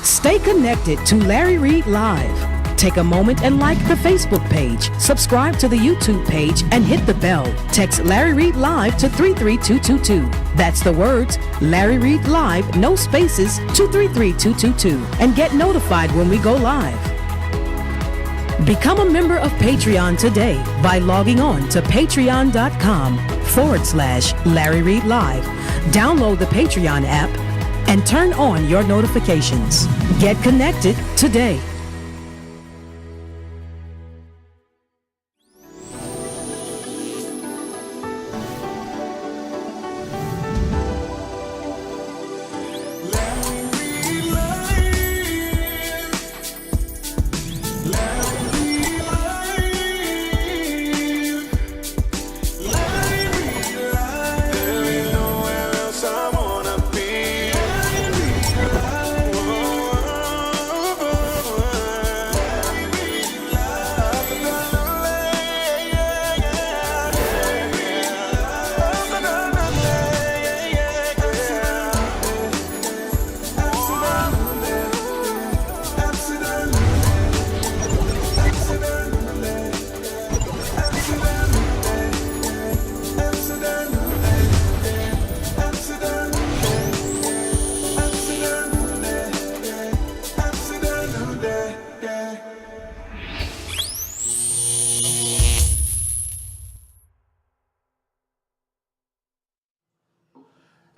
Stay connected to Larry Reid Live. Take a moment and like the Facebook page, subscribe to the YouTube page, and hit the bell. Text Larry Reid Live to 33222. That's the words Larry Reid Live, no spaces, to 33222, and get notified when we go live. Become a member of Patreon today by logging on to patreon.com/Larry Reid Live. Download the Patreon app and turn on your notifications. Get connected today.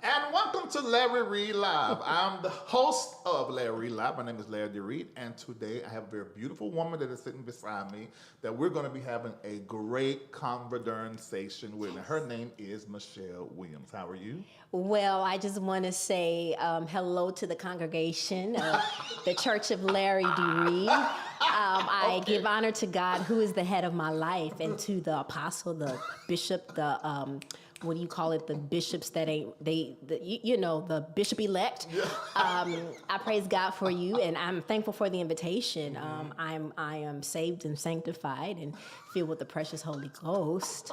And welcome to Larry Reid Live. I'm the host of Larry Reid Live. My name is Larry Reid, and today I have a very beautiful woman that is sitting beside me that we're going to be having a great conversation with. And her name is Michelle Williams. How are you? Well, I just want to say hello to the congregation of the Church of Larry D. Reid. I give honor to God, who is the head of my life, and to the apostle, the bishop, the what do you call it? The bishops that ain't the bishop-elect. I praise God for you, and I'm thankful for the invitation. I am saved and sanctified and filled with the precious Holy Ghost.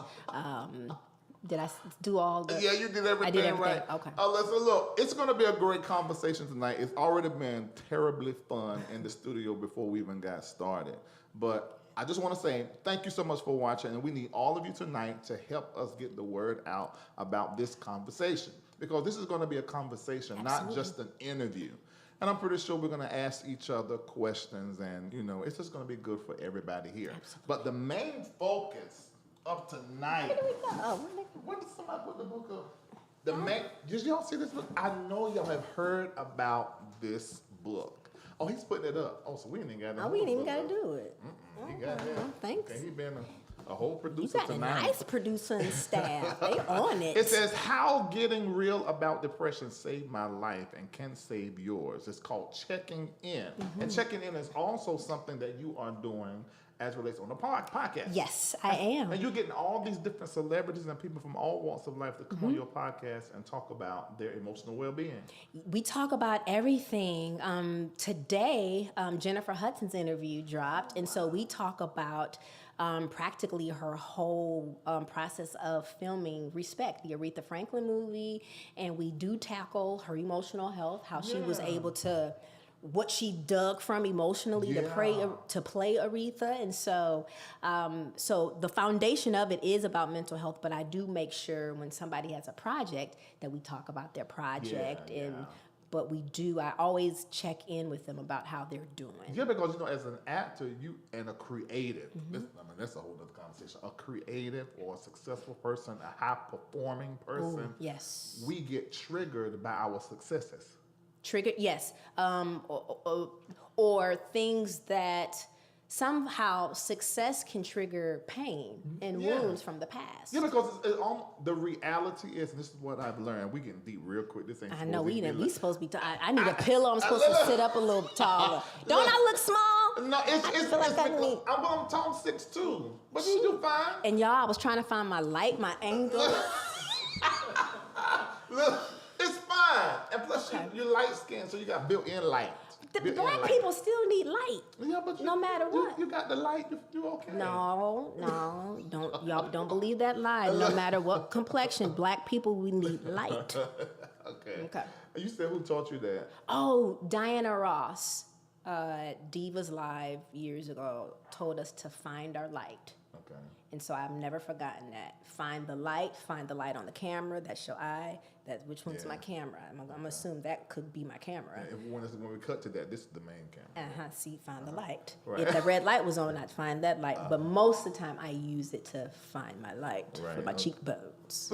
Did I do all the? Yeah, you did everything, I did everything. right. Okay. Listen, look, it's going to be a great conversation tonight. It's already been terribly fun in the studio before we even got started. But I just want to say thank you so much for watching, and we need all of you tonight to help us get the word out about this conversation, because this is going to be a conversation, Absolutely. not just an interview. And I'm pretty sure we're going to ask each other questions, and it's just going to be good for everybody here. Absolutely. But the main focus of tonight. Where do we go? Oh, When did somebody put the book up? Did y'all see this book? I know y'all have heard about this book. Oh, he's putting it up. Oh, so we ain't even got to. Oh, we ain't even got to do it. He got that. Thanks. Okay, he been a whole You producer got a tonight. nice producing staff. They on it. It says, "How getting real about depression saved my life and can save yours." It's called Checking In. And checking in is also something that you are doing as relates on the podcast. Yes, I am. And you're getting all these different celebrities and people from all walks of life to come on your podcast and talk about their emotional well-being. We talk about everything. Today, Jennifer Hudson's interview dropped, and so we talk about practically her whole process of filming Respect, the Aretha Franklin movie, and we do tackle her emotional health, how she was able to, what she dug from emotionally to play Aretha. And so so the foundation of it is about mental health, but I do make sure when somebody has a project that we talk about their project. But I always check in with them about how they're doing. Yeah, because as an actor, you and a creative, that's a whole other conversation. A creative or a successful person, a high-performing person, Ooh, yes, we get triggered by our successes. Triggered, yes, or things that somehow success can trigger pain and wounds from the past. Yeah, because the reality is, and this is what I've learned. We getting deep real quick. This ain't. I know we supposed to be. I need a pillow. I'm supposed to sit up a little taller. Don't I look small? No, it's feel like I need- I'm tall 6'2", but you do fine. And y'all, I was trying to find my light, my angle. Look, it's fine. And plus, you're light skinned, so you got built-in light. The black people still need light. Yeah, but no matter what. You got the light. You okay? No, y'all don't believe that lie. No matter what complexion, black people, we need light. Okay. You said who taught you that? Oh, Diana Ross, Divas Live years ago, told us to find our light. Okay. And so I've never forgotten that. Find the light on the camera. That's your eye. Which one's my camera? I'm gonna assume that could be my camera. Yeah, when we cut to that, this is the main camera. See, find the light. Right. If the red light was on, I'd find that light. But most of the time, I use it to find my light for my cheekbones.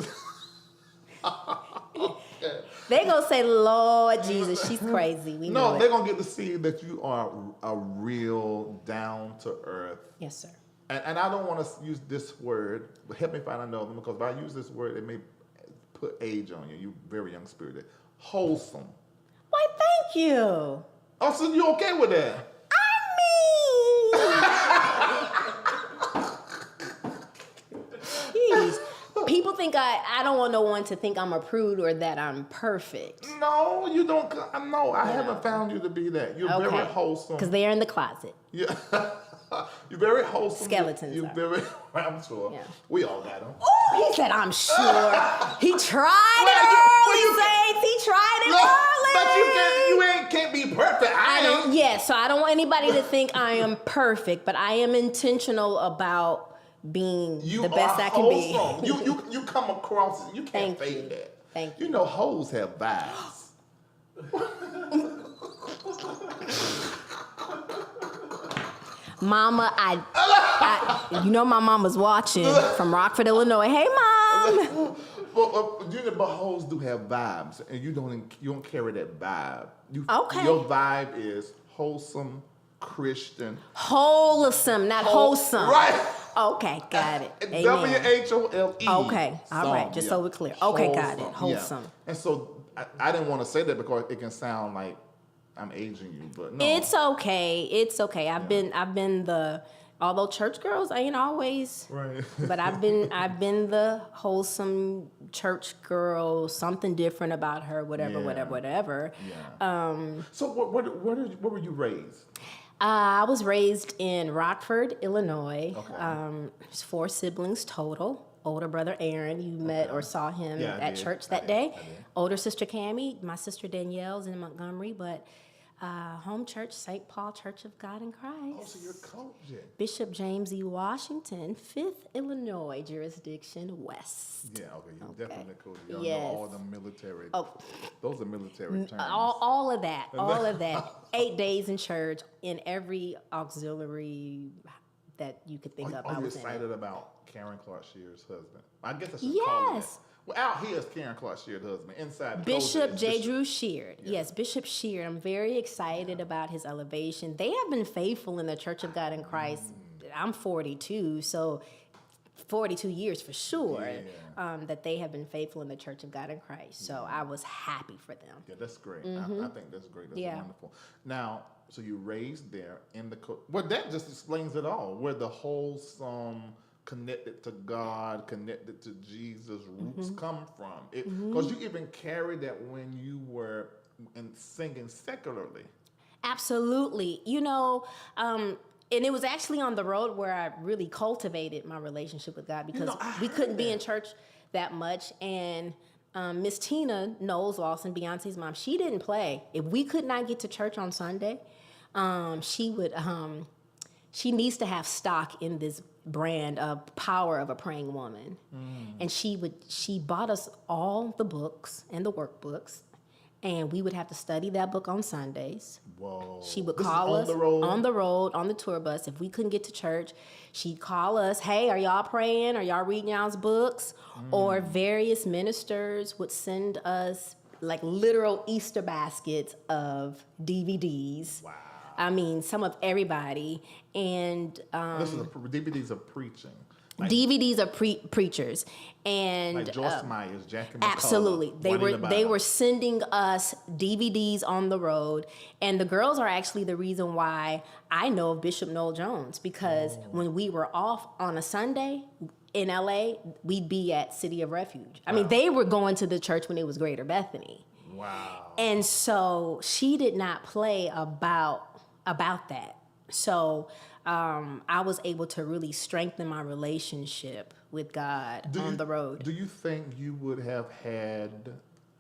They gonna say, Lord Jesus, she's crazy. We know they're gonna get to see that you are a real down to earth. Yes, sir. And I don't want to use this word, but help me find another one, because if I use this word, it may put age on you. You're very young spirited. Wholesome. Why, thank you. Oh, so you okay with that? Jeez. People think I don't want no one to think I'm a prude or that I'm perfect. No, you don't. No, I haven't found you to be that. You're very wholesome. Because they're in the closet. Yeah. You're very wholesome. Skeletons. You're very, I'm sure. Yeah. We all got them. Oh, he said, I'm sure. He tried it early, Saints. He tried it early. But you can't be perfect. So I don't want anybody to think I am perfect, but I am intentional about being the best I can be. You come across, you can't fake that. Thank you. You know, hoes have vibes. Mama, you know my mama's watching from Rockford, Illinois. Hey, Mom. But hoes do have vibes, and you don't carry that vibe. Okay. Your vibe is wholesome, Christian. Wholesome, not wholesome. Right. Okay, got it. Amen. WHOLE. Okay, all right, just so we're clear. Okay, got it. Wholesome. Yeah. And so I didn't want to say that because it can sound like I'm aging you, but no. It's okay. It's okay. I've been the, although church girls ain't always right. But I've been the wholesome church girl, something different about her, whatever. Yeah. So where were you raised? I was raised in Rockford, Illinois. Okay. There's 4 siblings total. Older brother Aaron, you met or saw him at church that day. Older sister Cammie, my sister Danielle's in Montgomery, but home church, St. Paul Church of God in Christ. Oh, so you're Cultivating. Bishop James E. Washington, 5th Illinois jurisdiction west. Yeah, okay, you're definitely cool. You know all the military. Oh, those are military terms. all of that. 8 days in church in every auxiliary that you could think of. Are you excited about Karen Clark Shear's husband? I guess I should call it that. Well, out here is Karen Clark Shear's husband. Inside Bishop J. Drew Sheard. Yeah. Yes, Bishop Sheard. I'm very excited about his elevation. They have been faithful in the Church of God in Christ. I'm 42, so 42 years for sure that they have been faithful in the Church of God in Christ. So I was happy for them. Yeah, that's great. I think that's great. That's wonderful. Now, so you raised there in the... Well, that just explains it all. Where the wholesome... connected to God, connected to Jesus, roots come from. Because you even carried that when you were singing secularly. Absolutely. You know, and it was actually on the road where I really cultivated my relationship with God because we couldn't be in church that much. And Miss Tina Knowles Lawson, Beyonce's mom, she didn't play. If we could not get to church on Sunday, she would... she needs to have stock in this brand of Power of a Praying Woman. And she bought us all the books and the workbooks, and we would have to study that book on Sundays. Whoa. She would call us on the road, on the tour bus. If we couldn't get to church, she'd call us, hey, are y'all praying? Are y'all reading y'all's books? Or various ministers would send us like literal Easter baskets of DVDs. Wow. I mean, some of everybody. And DVDs of preaching. DVDs of preachers. And like Joyce Myers, Jackie McCullough. Absolutely. They were sending us DVDs on the road. And the girls are actually the reason why I know of Bishop Noel Jones, because when we were off on a Sunday in LA, we'd be at City of Refuge. I mean, they were going to the church when it was Greater Bethany. Wow. And so she did not play about that. So I was able to really strengthen my relationship with God on the road. Do you think you would have had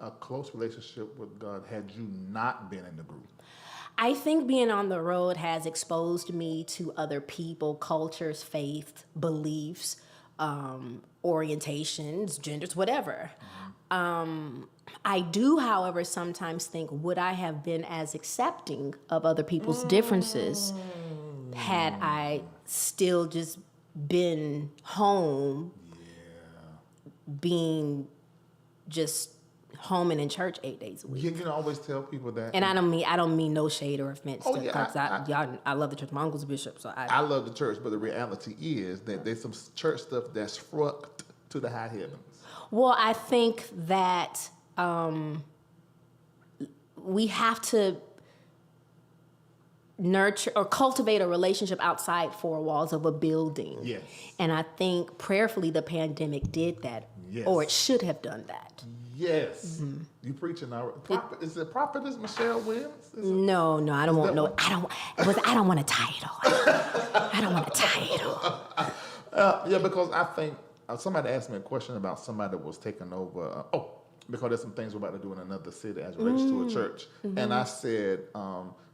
a close relationship with God had you not been in the group? I think being on the road has exposed me to other people, cultures, faith, beliefs, orientations, genders, whatever. I do, however, sometimes think, would I have been as accepting of other people's differences had I still just been home, being just home and in church 8 days a week? You can always tell people that. And I don't mean no shade or offense. Oh, to, yeah, I love the church. My uncle's a bishop, so I love the church, but the reality is that there's some church stuff that's fruct to the high heavens. Well, I think that we have to nurture or cultivate a relationship outside four walls of a building. Yes. And I think prayerfully the pandemic did that, Yes. or it should have done that. Yes. You preaching now. Is it Prophetess Michelle Williams? No, I don't want no. I don't want a title. I don't want a title. Yeah, because I think somebody asked me a question about somebody that was taking over. Because there's some things we're about to do in another city as relates to a church, and I said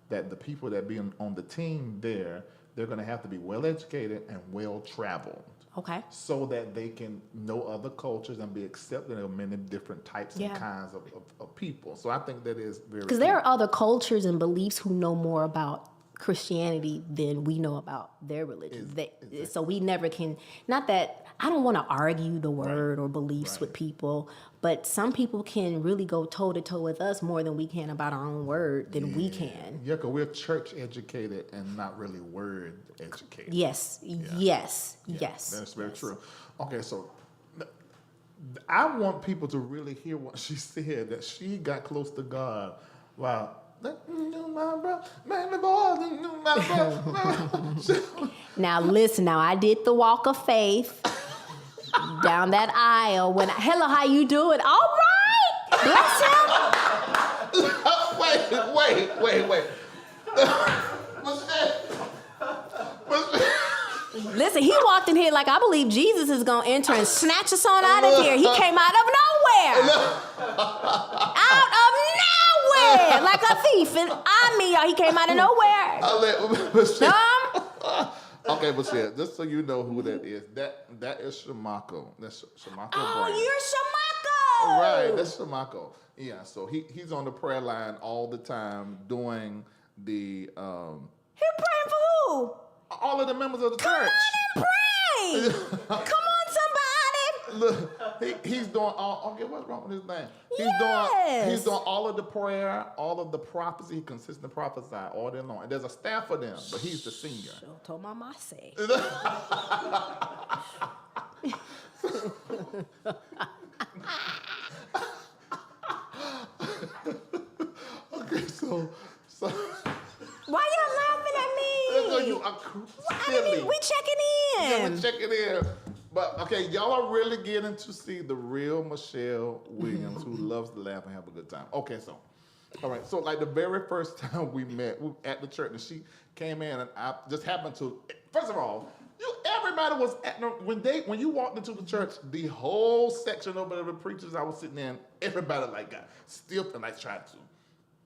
that the people that be on the team there, they're going to have to be well educated and well traveled. Okay. So that they can know other cultures and be accepted of many different types and kinds of people. So I think that is very. Because there are other cultures and beliefs who know more about Christianity than we know about their religion. Exactly. So we never can. Not that I don't want to argue the word or beliefs with people, but some people can really go toe to toe with us more than we can about our own word than we can. Yeah, because we're church educated and not really word educated. Yes. That's very true. Okay, so I want people to really hear what she said, that she got close to God. Wow. Now listen, now I did the walk of faith down that aisle when hello, how you doing? All right. Bless him. Wait. Listen, he walked in here like I believe Jesus is gonna enter and snatch us on out of here. He came out of nowhere. Out of nowhere. Like a thief. And he came out of nowhere. Okay, but yeah, just so you know who that is, that is Shamako. That's Shamako Brand. You're Shamako. Right, that's Shamako. Yeah, so he's on the prayer line all the time doing the He praying for who? all of the members of the church. Come on and pray. Come on, somebody. Look, he's doing all. Okay, what's wrong with his name? He's doing all of the prayer, all of the prophecy. He consistently prophesy all day long. And there's a staff for them, but he's the senior. Told my mama say. Okay, so. Why y'all laughing at me? So you are silly. We checking in. Yeah, we're checking in. But okay, y'all are really getting to see the real Michelle Williams who loves to laugh and have a good time. Okay, so all right, so like the very first time we met, we were at the church, and she came in, and I just happened to. First of all, everybody was at when you walked into the church, the whole section over the preachers I was sitting in, everybody like got stiff and like tried to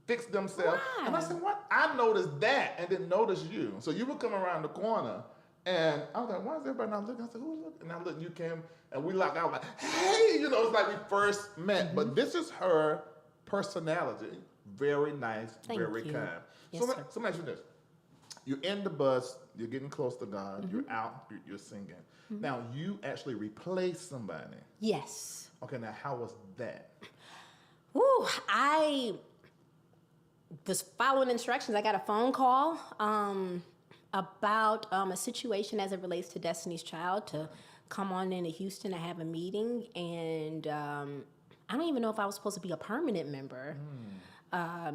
fix themselves. Why? And I said, what? I noticed that and didn't notice you. So you would come around the corner, and I was like, why is everybody not looking? I said, who's looking? And I looked, and you came, and we locked out like, hey, it's like we first met. Mm-hmm. But this is her personality. Very nice, very kind. Yes, so let me ask you this. You're in the bus, you're getting close to God, you're out, you're singing. Mm-hmm. Now, you actually replaced somebody. Yes. Okay, now how was that? Ooh, I was following instructions. I got a phone call about a situation as it relates to Destiny's Child to come on into Houston to have a meeting. And I don't even know if I was supposed to be a permanent member.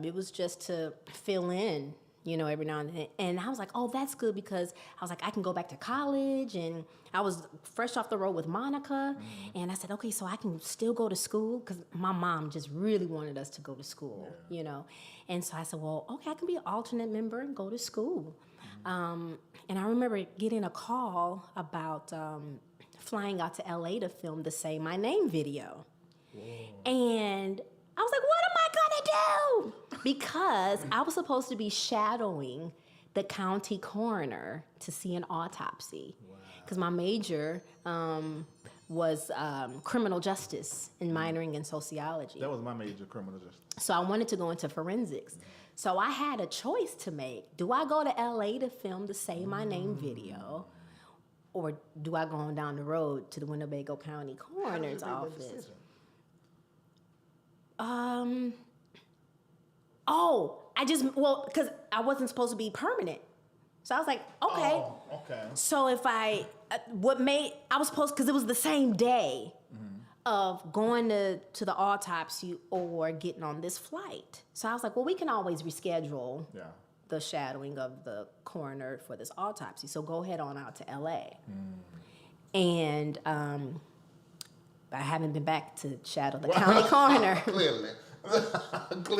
It was just to fill in, every now and then. And I was like, oh, that's good, because I was like, I can go back to college. And I was fresh off the road with Monica. And I said, okay, so I can still go to school, because my mom just really wanted us to go to school, And so I said, well, okay, I can be an alternate member and go to school. And I remember getting a call about flying out to LA to film the Say My Name video. Whoa. And I was like, what am I gonna do? Because I was supposed to be shadowing the county coroner to see an autopsy. Because my major was criminal justice and minoring in sociology. That was my major, criminal justice. So I wanted to go into forensics. So I had a choice to make. Do I go to LA to film the Say My Name video? Or do I go on down the road to the Winnebago County Coroner's office? Because I wasn't supposed to be permanent. So I was like, okay. Oh, okay. So if I was supposed, because it was the same day of going to the autopsy or getting on this flight. So I was like, well, we can always reschedule the shadowing of the coroner for this autopsy. So go ahead on out to LA. And I haven't been back to shadow the county coroner. Clearly.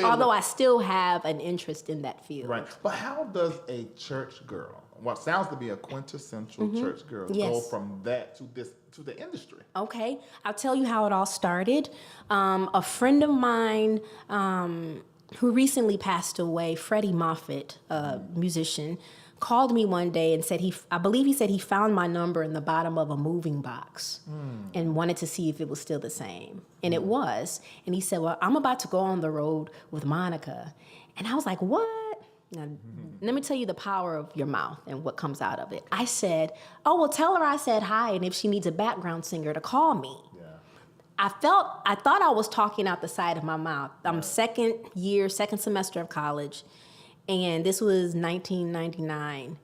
Although I still have an interest in that field. Right. But how does a church girl, what sounds to be a quintessential church girl, go from that to the industry? Okay. I'll tell you how it all started. A friend of mine who recently passed away, Freddie Moffitt, a musician, called me one day and said I believe he said he found my number in the bottom of a moving box and wanted to see if it was still the same. And it was. And he said, well, I'm about to go on the road with Monica. And I was like, what? Now, let me tell you the power of your mouth and what comes out of it. I said, oh, well, tell her I said hi, and if she needs a background singer to call me. I thought I was talking out the side of my mouth. I'm second semester of college. And this was 1999.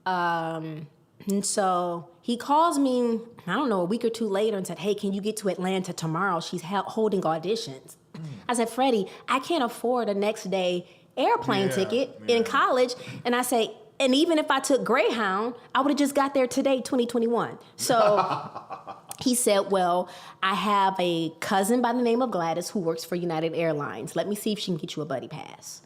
And so he calls me, I don't know, a week or two later and said, hey, can you get to Atlanta tomorrow? She's holding auditions. I said, Freddie, I can't afford a next day airplane ticket in college. And I say, and even if I took Greyhound, I would have just got there today, 2021. So he said, well, I have a cousin by the name of Gladys who works for United Airlines. Let me see if she can get you a buddy pass.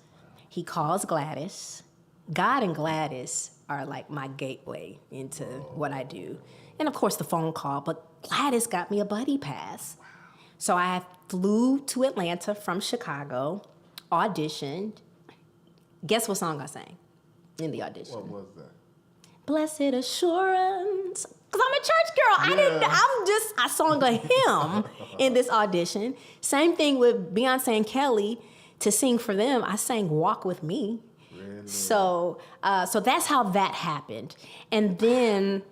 He calls Gladys. God and Gladys are like my gateway into what I do. And of course the phone call, but Gladys got me a buddy pass. So I flew to Atlanta from Chicago, auditioned. Guess what song I sang in the audition? What was that? Blessed Assurance. Because I'm a church girl. I sung a hymn in this audition. Same thing with Beyonce and Kelly. To sing for them, I sang Walk With Me. Really? So that's how that happened. And then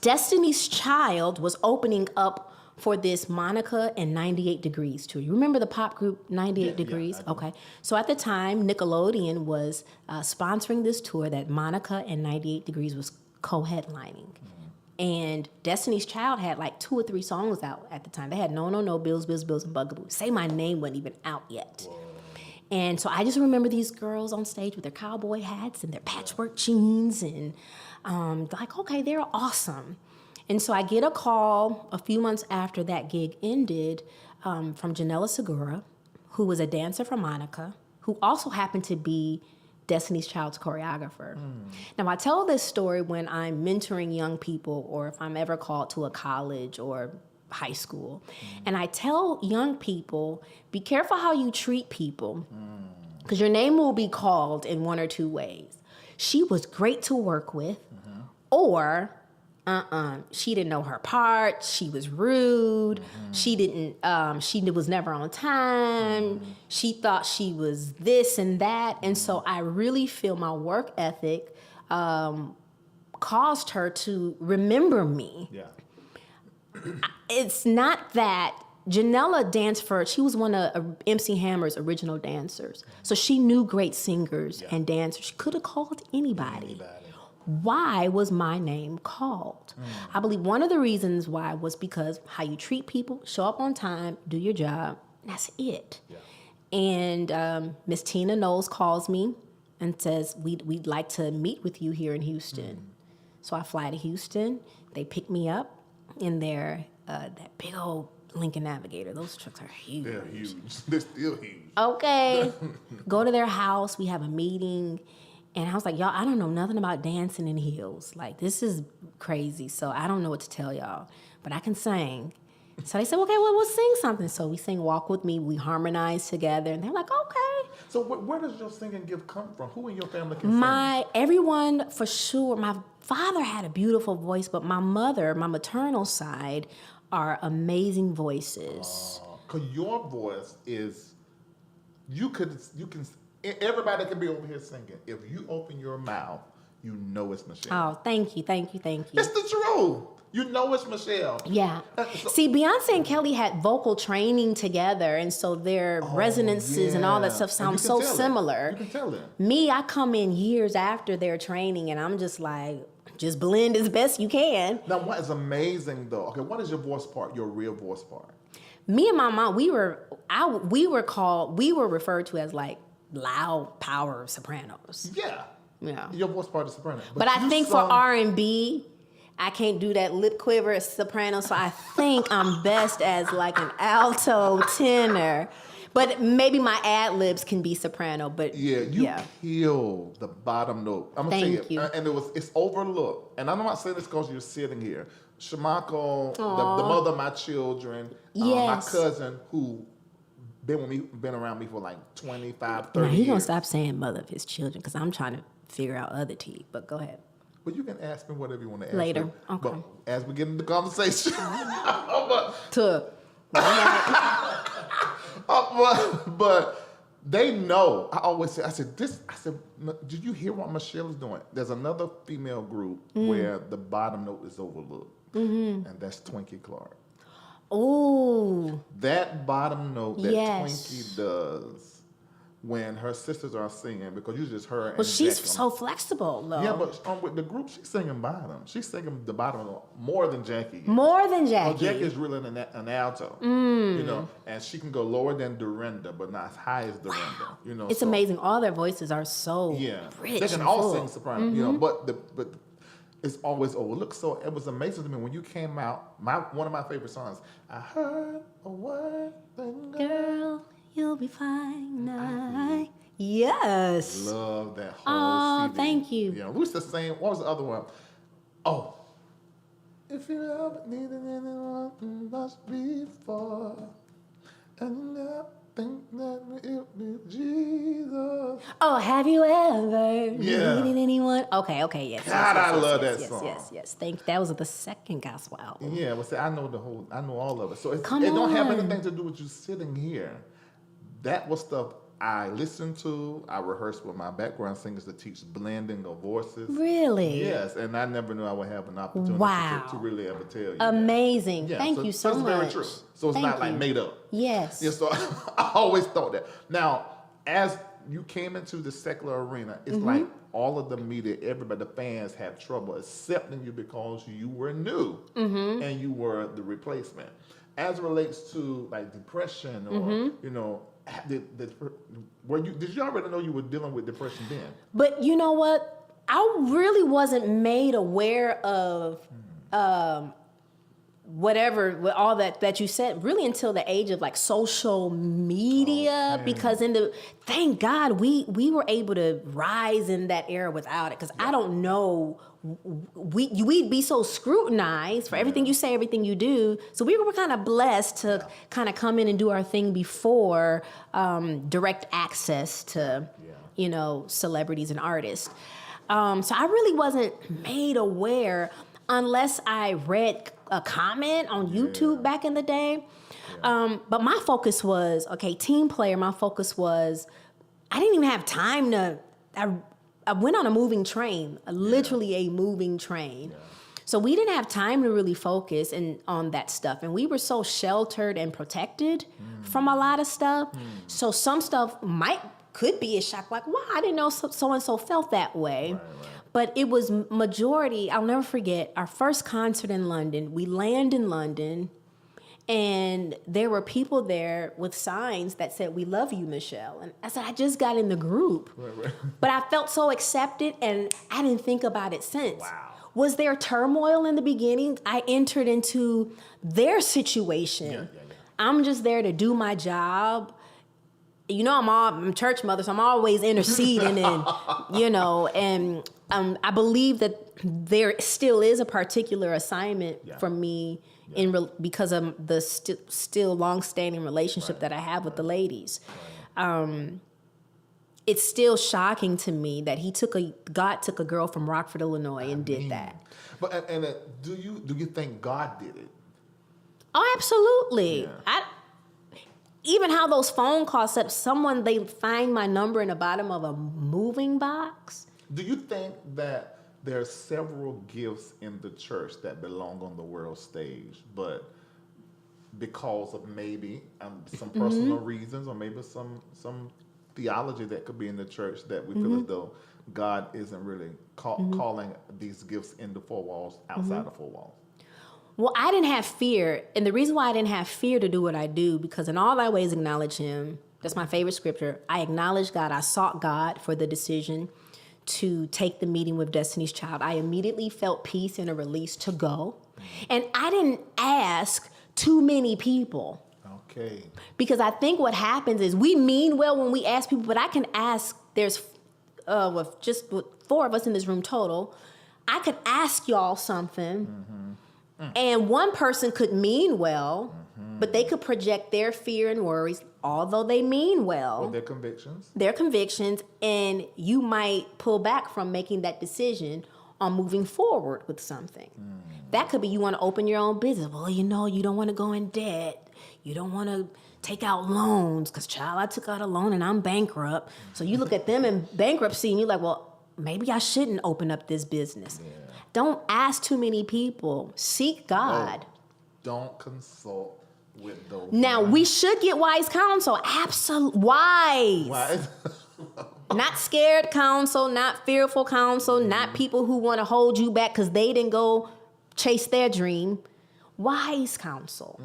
Destiny's Child was opening up for this Monica and 98 Degrees tour. You remember the pop group 98 Degrees? Yeah, okay. So at the time, Nickelodeon was sponsoring this tour that Monica and 98 Degrees was co-headlining. And Destiny's Child had like 2 or 3 songs out at the time. They had No, Bills, and Bugaboo. Say My Name wasn't even out yet. Whoa. And so I just remember these girls on stage with their cowboy hats and their patchwork jeans and like, okay, they're awesome. And so I get a call a few months after that gig ended from Janella Segura, who was a dancer for Monica, who also happened to be Destiny's Child's choreographer. Now, I tell this story when I'm mentoring young people or if I'm ever called to a college or high school. And I tell young people, be careful how you treat people because your name will be called in 1 or 2 ways. She was great to work with or she didn't know her part. She was rude. She was never on time. She thought she was this and that. And so I really feel my work ethic caused her to remember me. Yeah. It's not that Janella danced she was one of MC Hammer's original dancers. So she knew great singers and dancers. She could have called anybody. Why was my name called? I believe one of the reasons why was because how you treat people, show up on time, do your job, that's it. Yeah. And Miss Tina Knowles calls me and says, we'd like to meet with you here in Houston. So I fly to Houston. They pick me up in their that big old Lincoln Navigator. Those trucks are huge. They're huge. They're still huge. Okay. Go to their house. We have a meeting. And I was like, y'all, I don't know nothing about dancing in heels. Like, this is crazy. So I don't know what to tell y'all. But I can sing. So they said, okay, well, we'll sing something. So we sing Walk With Me. We harmonize together. And they're like, okay. So where does your singing gift come from? Who in your family can sing? Everyone, for sure. My father had a beautiful voice, but my mother, my maternal side, are amazing voices. Because your voice is, everybody can be over here singing. If you open your mouth, you know it's Michelle. Oh, thank you. It's the truth. You know it's Michelle. Yeah. See, Beyonce and Kelly had vocal training together, and so their resonances and all that stuff sounds so similar. You can tell it. Me, I come in years after their training, and I'm just like, just blend as best you can. Now, what is amazing though? Okay, what is your voice part? Your real voice part? Me and my mom, we were referred to as like loud power sopranos. Yeah. Yeah. Your voice part is soprano. But I think for R&B, I can't do that lip quiver as soprano, so I think I'm best as like an alto tenor. But maybe my ad libs can be soprano. But you kill the bottom note. I'm gonna tell you, and it's overlooked. And I'm not saying this because you're sitting here. Shamako, the mother of my children, my cousin who been around me for like 25, 30 years. He's gonna stop saying mother of his children because I'm trying to figure out other tea. But go ahead. But you can ask me whatever you want to ask later. me. Okay. But as we get into the conversation, but they know. I always say, I said, did you hear what Michelle is doing? There's another female group where the bottom note is overlooked, and that's Twinkie Clark. Oh. That bottom note that Twinkie does when her sisters are singing, because you just heard. Well, she's so flexible, though. Yeah, but with the group, she's singing bottom. She's singing the bottom more than Jackie is. More than Jackie. Jackie is really an alto, you know, and she can go lower than Dorinda, but not as high as Dorinda. Wow. You know, it's amazing. All their voices are so rich. They can all sing soprano, you know, but it's always overlooked. So it was amazing to me when you came out. One of my favorite songs. I heard a word, girl. You'll be fine now. Yes. Love that whole CD. Thank you. Yeah, who's the same? What was the other one? Oh. If you ever needed anyone, you must be for. And I think that it be Jesus. Oh, have you ever needed anyone? Okay, yes. God, I love that song. Yes. That was the second gospel album. Yeah, well, see, I know all of it. So it don't have anything to do with you sitting here. That was stuff I listened to. I rehearsed with my background singers to teach blending of voices. Really? Yes, and I never knew I would have an opportunity to really ever tell you. Amazing. Yeah, Thank you so much. It's very true. So it's not like made up. Yes. Yeah, so I always thought that. Now, as you came into the secular arena, it's like all of the media, everybody, the fans have trouble accepting you because you were new and you were the replacement. As it relates to like depression or, you know, did you already know you were dealing with depression then? But you know what? I really wasn't made aware of whatever, all that you said, really until the age of like social media, because thank God we were able to rise in that era without it, because I don't know, we'd be so scrutinized for everything you say, everything you do. So we were kind of blessed to kind of come in and do our thing before direct access to, you know, celebrities and artists. So I really wasn't made aware unless I read a comment on YouTube back in the day. But my focus was, team player, my focus was, I didn't even have time to, I went on a moving train, literally a moving train. Yeah. So we didn't have time to really focus on that stuff. And we were so sheltered and protected from a lot of stuff. So some stuff could be a shock, like, wow, I didn't know so-and-so felt that way. Right. But it was majority, I'll never forget, our first concert in London. We land in London, and there were people there with signs that said, "We love you, Michelle." And I said, I just got in the group. Right. But I felt so accepted, and I didn't think about it since. Wow. Was there turmoil in the beginning? I entered into their situation. Yeah. I'm just there to do my job. You know, I'm church mother, so I'm always interceding and, you know, and I believe that there still is a particular assignment for me because of the still long-standing relationship that I have with the ladies. It's still shocking to me that God took a girl from Rockford, Illinois, and did that. But do you think God did it? Oh, absolutely. Yeah. Even how those phone calls set up, they find my number in the bottom of a moving box. Do you think that there are several gifts in the church that belong on the world stage, but because of maybe some personal reasons or maybe some theology that could be in the church that we feel as though God isn't really calling these gifts in the four walls, outside the four walls? Well, I didn't have fear. And the reason why I didn't have fear to do what I do, because in all thy ways acknowledge him. That's my favorite scripture. I acknowledged God. I sought God for the decision to take the meeting with Destiny's Child. I immediately felt peace and a release to go. And I didn't ask too many people. Okay. Because I think what happens is we mean well when we ask people, but I can ask, there's with 4 of us in this room total, I could ask y'all something. And one person could mean well, but they could project their fear and worries, although they mean well. Or their convictions. Their convictions, and you might pull back from making that decision on moving forward with something. That could be you want to open your own business. Well, you don't want to go in debt. You don't want to take out loans because, child, I took out a loan and I'm bankrupt. So you look at them in bankruptcy and you're like, well, maybe I shouldn't open up this business. Yeah. Don't ask too many people. Seek God. No, don't consult with those. Now, we should get wise counsel. Absolutely. Wise. Not scared counsel, not fearful counsel, not people who want to hold you back because they didn't go chase their dream. Wise counsel.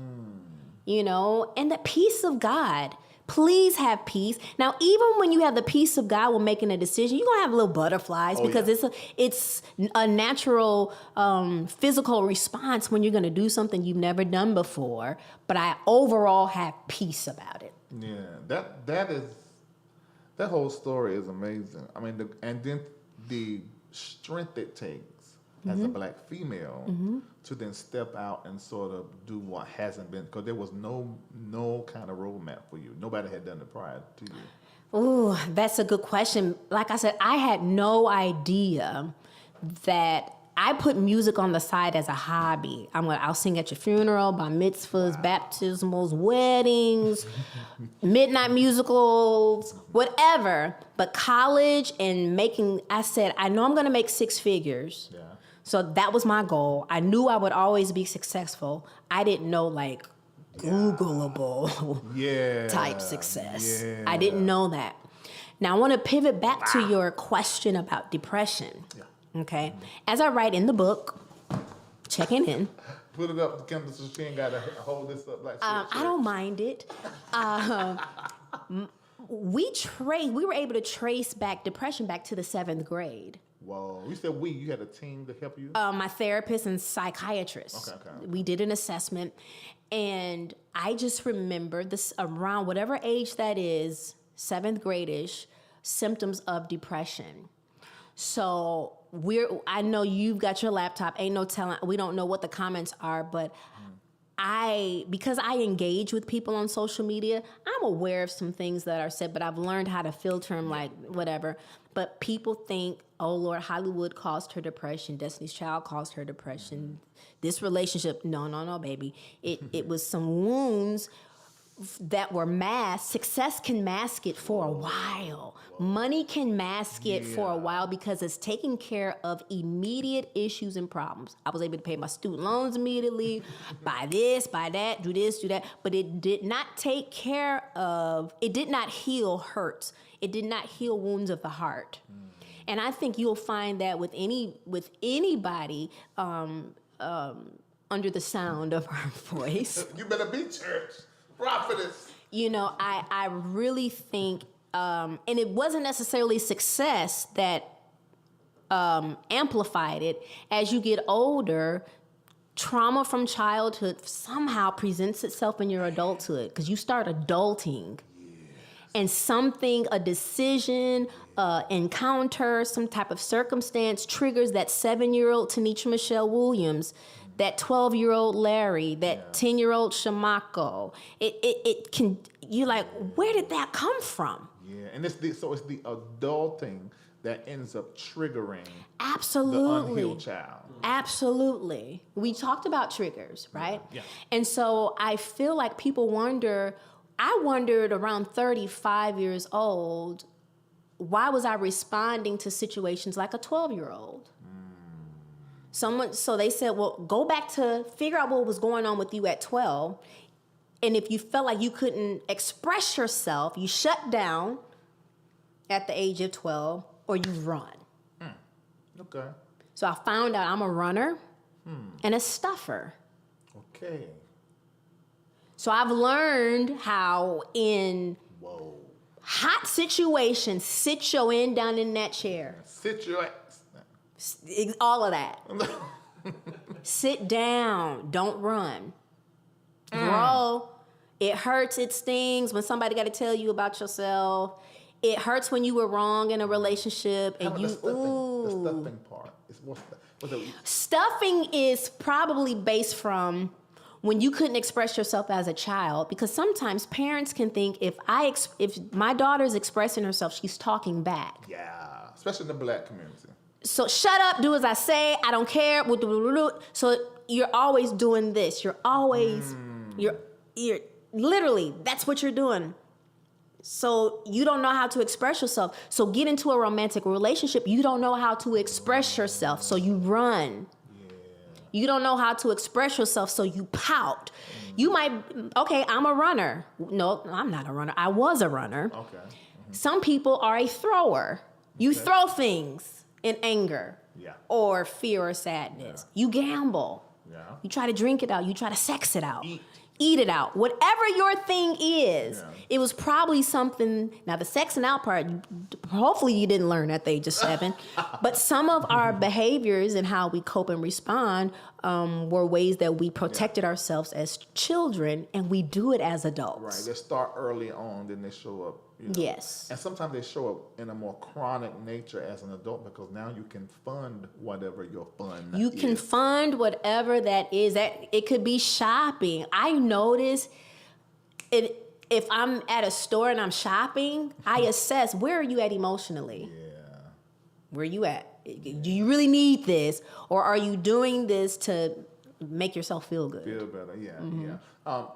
And the peace of God. Please have peace. Now, even when you have the peace of God when making a decision, you're going to have little butterflies because it's a natural physical response when you're going to do something you've never done before. But I overall have peace about it. Yeah, that whole story is amazing. I mean, and then the strength it takes as a black female to then step out and sort of do what hasn't been, because there was no kind of roadmap for you. Nobody had done it prior to you. Ooh, that's a good question. Like I said, I had no idea that I put music on the side as a hobby. I'll sing at your funeral, bar mitzvahs, baptismals, weddings, midnight musicals, whatever. But college and I said, I know I'm going to make 6 figures. Yeah. So that was my goal. I knew I would always be successful. I didn't know Googleable type success. Yeah. I didn't know that. Now I want to pivot back to your question about depression. Yeah. Okay. As I write in the book, checking in. Put it up, Kendall, so she ain't got to hold this up like I don't mind it. We were able to trace depression back to the 7th grade. Whoa. You said you had a team to help you? My therapist and psychiatrist. Okay. We did an assessment, and I just remember this around whatever age that is, 7th grade-ish, symptoms of depression. So I know you've got your laptop, ain't no telling, we don't know what the comments are, but because I engage with people on social media, I'm aware of some things that are said, but I've learned how to filter them, like whatever. But people think, oh Lord, Hollywood caused her depression. Destiny's Child caused her depression. This relationship, no, baby. It was some wounds that were masked. Success can mask it for a while. Money can mask it for a while because it's taking care of immediate issues and problems. I was able to pay my student loans immediately, buy this, buy that, do this, do that. But it did not it did not heal hurts. It did not heal wounds of the heart. And I think you'll find that with anybody under the sound of our voice. You better be church. Prophetess. I really think, and it wasn't necessarily success that amplified it. As you get older, trauma from childhood somehow presents itself in your adulthood because you start adulting. Yes. and something, a decision, encounter, some type of circumstance triggers that 7-year-old Tanisha Michelle Williams, that 12-year-old Larry, that 10-year-old Shamako. It can, you're like, where did that come from? Yeah, and it's the adulting that ends up triggering Absolutely. the unhealed child. Absolutely. We talked about triggers, right? Yeah. And so I feel like people wonder, I wondered around 35 years old, why was I responding to situations like a 12-year-old? So they said, well, go back to figure out what was going on with you at 12. And if you felt like you couldn't express yourself, you shut down at the age of 12 or you run. Okay. So I found out I'm a runner and a stuffer. Okay. So I've learned how in Whoa. hot situations, sit your end down in that chair. Sit your ass. All of that. Sit down. Don't run. Bro, it hurts, it stings when somebody got to tell you about yourself. It hurts when you were wrong in a relationship and The stuffing part. What's the Stuffing is probably based from when you couldn't express yourself as a child, because sometimes parents can think if my daughter's expressing herself, she's talking back. Yeah, especially in the Black community. So shut up, do as I say, I don't care. So you're always doing this. You're always, you're literally, that's what you're doing. So you don't know how to express yourself. So get into a romantic relationship, you don't know how to express yourself, so you run. Yeah. You don't know how to express yourself, so you pout. You might, okay, I'm a runner. No, I'm not a runner. I was a runner. Okay. Some people are a thrower. You throw things in anger or fear or sadness. You gamble. Yeah. You try to drink it out. You try to sex it out. Eat it out. Whatever your thing is, it was probably something. Now, the sexing out part, hopefully you didn't learn at the age of 7. But some of our behaviors and how we cope and respond were ways that we protected ourselves as children, and we do it as adults. Right. They start early on, then they show up. Yes. And sometimes they show up in a more chronic nature as an adult because now you can fund whatever your fun is. You can fund whatever that is. That it could be shopping. I notice if I'm at a store and I'm shopping, I assess where are you at emotionally? Yeah. Where are you at? Do you really need this? Or are you doing this to make yourself feel good? Feel better, yeah.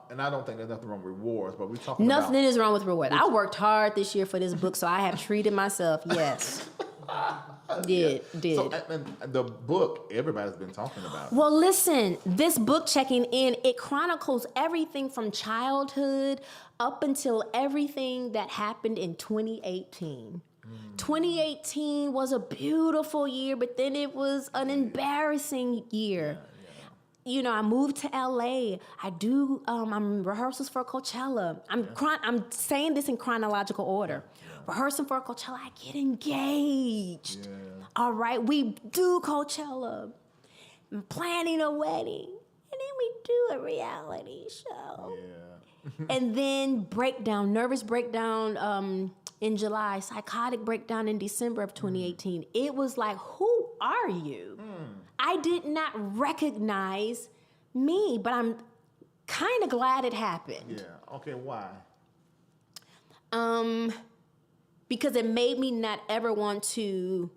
And I don't think there's nothing wrong with rewards, but we talk about... Nothing is wrong with rewards. I worked hard this year for this book, so I have treated myself, yes. Did. So, and the book, everybody's been talking about. Well, listen, this book, Checking In, it chronicles everything from childhood up until everything that happened in 2018. 2018 was a beautiful year, but then it was an embarrassing year. You know, I moved to LA. I'm rehearsals for Coachella. I'm saying this in chronological order. Rehearsing for Coachella, I get engaged. All right, we do Coachella. I'm planning a wedding. And then we do a reality show. And then nervous breakdown in July, psychotic breakdown in December of 2018. It was like, who are you? I did not recognize me, but I'm kind of glad it happened. Yeah. Okay, why? Because it made me not ever want to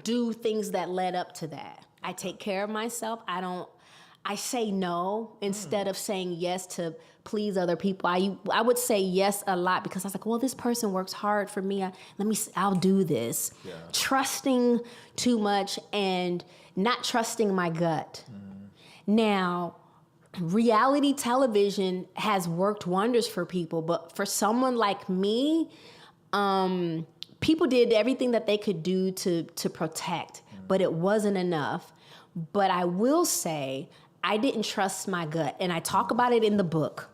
do things that led up to that. I take care of myself. I say no instead of saying yes to please other people. I would say yes a lot because I was like, well, this person works hard for me. I'll do this. Trusting too much and not trusting my gut. Now, reality television has worked wonders for people, but for someone like me, people did everything that they could do to protect, but it wasn't enough. But I will say, I didn't trust my gut. And I talk about it in the book,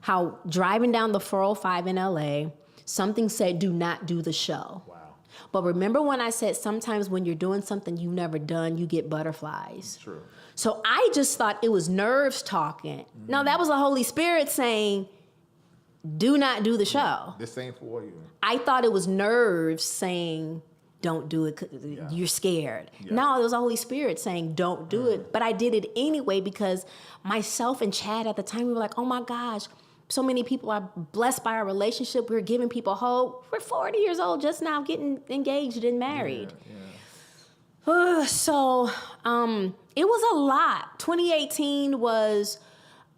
how driving down the 405 in LA, something said, do not do the show. Wow. But remember when I said sometimes when you're doing something you've never done, you get butterflies. True. So I just thought it was nerves talking. No, that was the Holy Spirit saying, do not do the show. This ain't for you. I thought it was nerves saying, don't do it, 'cause you're scared. Yeah. No, it was the Holy Spirit saying, don't do it. But I did it anyway because myself and Chad at the time, we were like, oh my gosh, so many people are blessed by our relationship. We're giving people hope. We're 40 years old, just now getting engaged and married. So it was a lot. 2018 was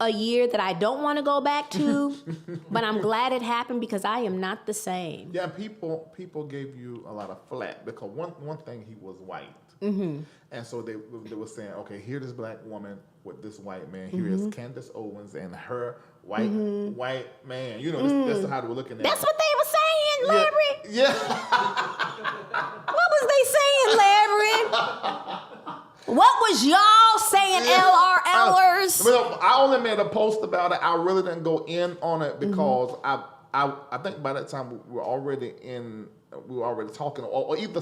a year that I don't want to go back to, but I'm glad it happened because I am not the same. Yeah, people gave you a lot of flack because one thing, he was white. Mm-hmm. And so they were saying, okay, here this black woman with this white man. Here is Candace Owens and her white man. You know, that's how they were looking at That's it. what they were saying, Larry. Yeah. What was they saying, Larry? What was y'all saying, LRLers? Well, I only made a post about it. I really didn't go in on it because I think by that time we were already talking, or either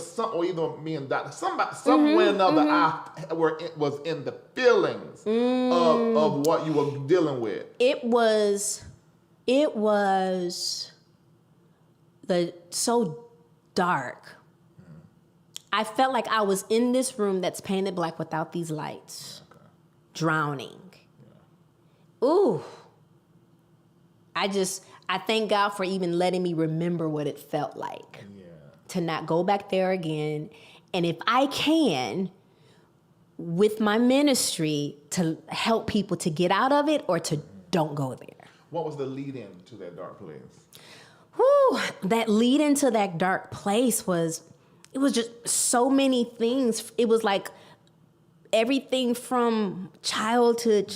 me and Doctor somewhere or another. I was in the feelings of what you were dealing with. It was so dark. I felt like I was in this room that's painted black without these lights, drowning. Yeah. Ooh. I thank God for even letting me remember what it felt like to not go back there again. And if I can, with my ministry, to help people to get out of it or to don't go there. What was the lead in to that dark place? Whew, that lead into that dark place it was just so many things. It was like everything from childhood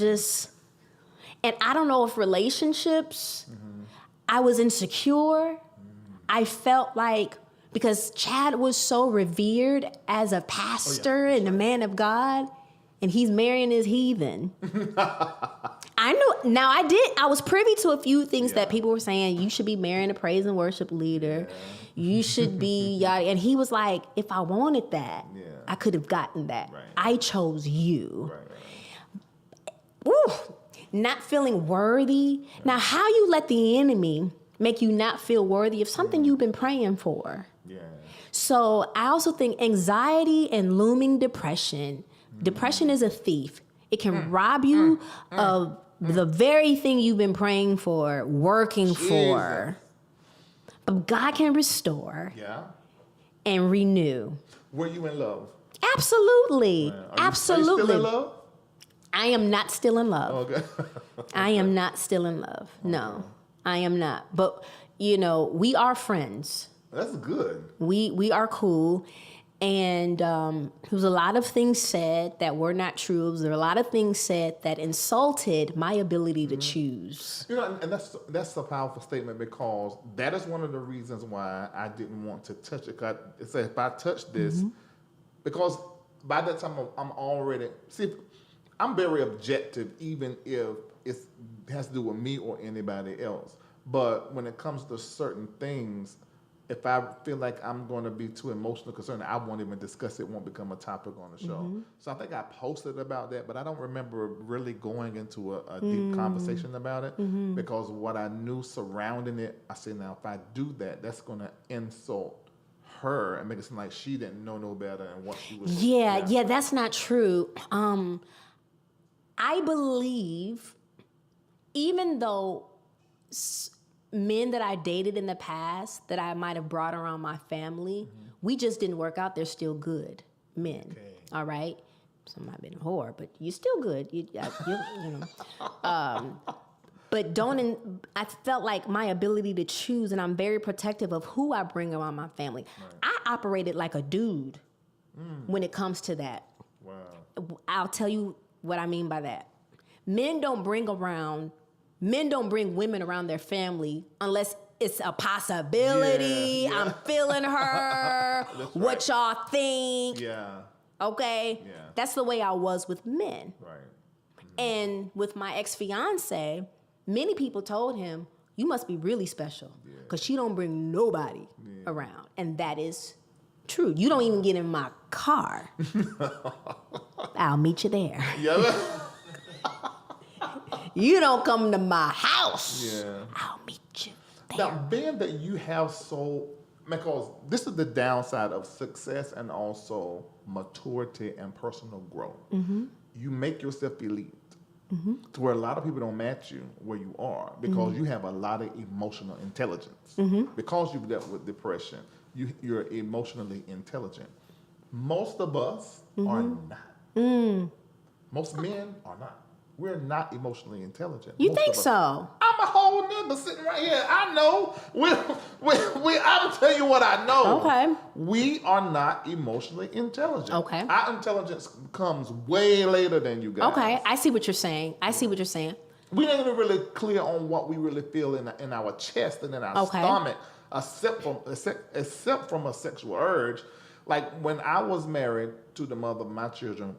and I don't know if relationships, I was insecure. I felt like, because Chad was so revered as a pastor and a man of God, and he's marrying his heathen. I knew, now I was privy to a few things that people were saying, you should be marrying a praise and worship leader. You should be yada. And he was like, if I wanted that, I could have gotten that. Right. I chose you. Right. Ooh, not feeling worthy. Now, how you let the enemy make you not feel worthy of something you've been praying for. Yeah. So I also think anxiety and looming depression. Depression is a thief. It can rob you of the very thing you've been praying for, working for. But God can restore and renew. Were you in love? Absolutely. Absolutely. Are you still in love? I am not still in love. Okay. I am not still in love. No, I am not. But, we are friends. That's good. We are cool. And there was a lot of things said that were not true. There were a lot of things said that insulted my ability to choose. And that's a powerful statement because that is one of the reasons why I didn't want to touch it. Cause it said if I touch this, because by that time I'm very objective, even if it has to do with me or anybody else. But when it comes to certain things, if I feel like I'm going to be too emotionally concerned, I won't even discuss it. It won't become a topic on the show. So I think I posted about that, but I don't remember really going into a deep conversation about it because what I knew surrounding it, I said, now, if I do that, that's going to insult her and make it seem like she didn't know no better and what she was doing. Yeah, that's not true. I believe, even though men that I dated in the past that I might have brought around my family, we just didn't work out. They're still good men. Okay. All right. Some might have been a whore, but you're still good. But I felt like my ability to choose, and I'm very protective of who I bring around my family. Right. I operated like a dude when it comes to that. Wow. I'll tell you what I mean by that. Men don't bring women around their family unless it's a possibility. Yeah. I'm feeling her. What y'all think? Yeah. Okay? Yeah. That's the way I was with men. Right. And with my ex-fiance, many people told him, you must be really special because she don't bring nobody around. And that is true. You don't even get in my car. I'll meet you there. Yeah. You don't come to my house. Yeah. I'll meet Now, being that you have because this is the downside of success and also maturity and personal growth. You make yourself elite to where a lot of people don't match you where you are because you have a lot of emotional intelligence. Because you've dealt with depression, you're emotionally intelligent. Most of us are not. Most men are not. We're not emotionally intelligent. You Most think of us. so? I'm a whole nigga sitting right here. I know. I'm tell you what I know. Okay. We are not emotionally intelligent. Okay. Our intelligence comes way later than you guys. Okay, I see what you're saying. We ain't even really clear on what we really feel in our chest and in our stomach, except from a sexual urge. Like when I was married to the mother of my children,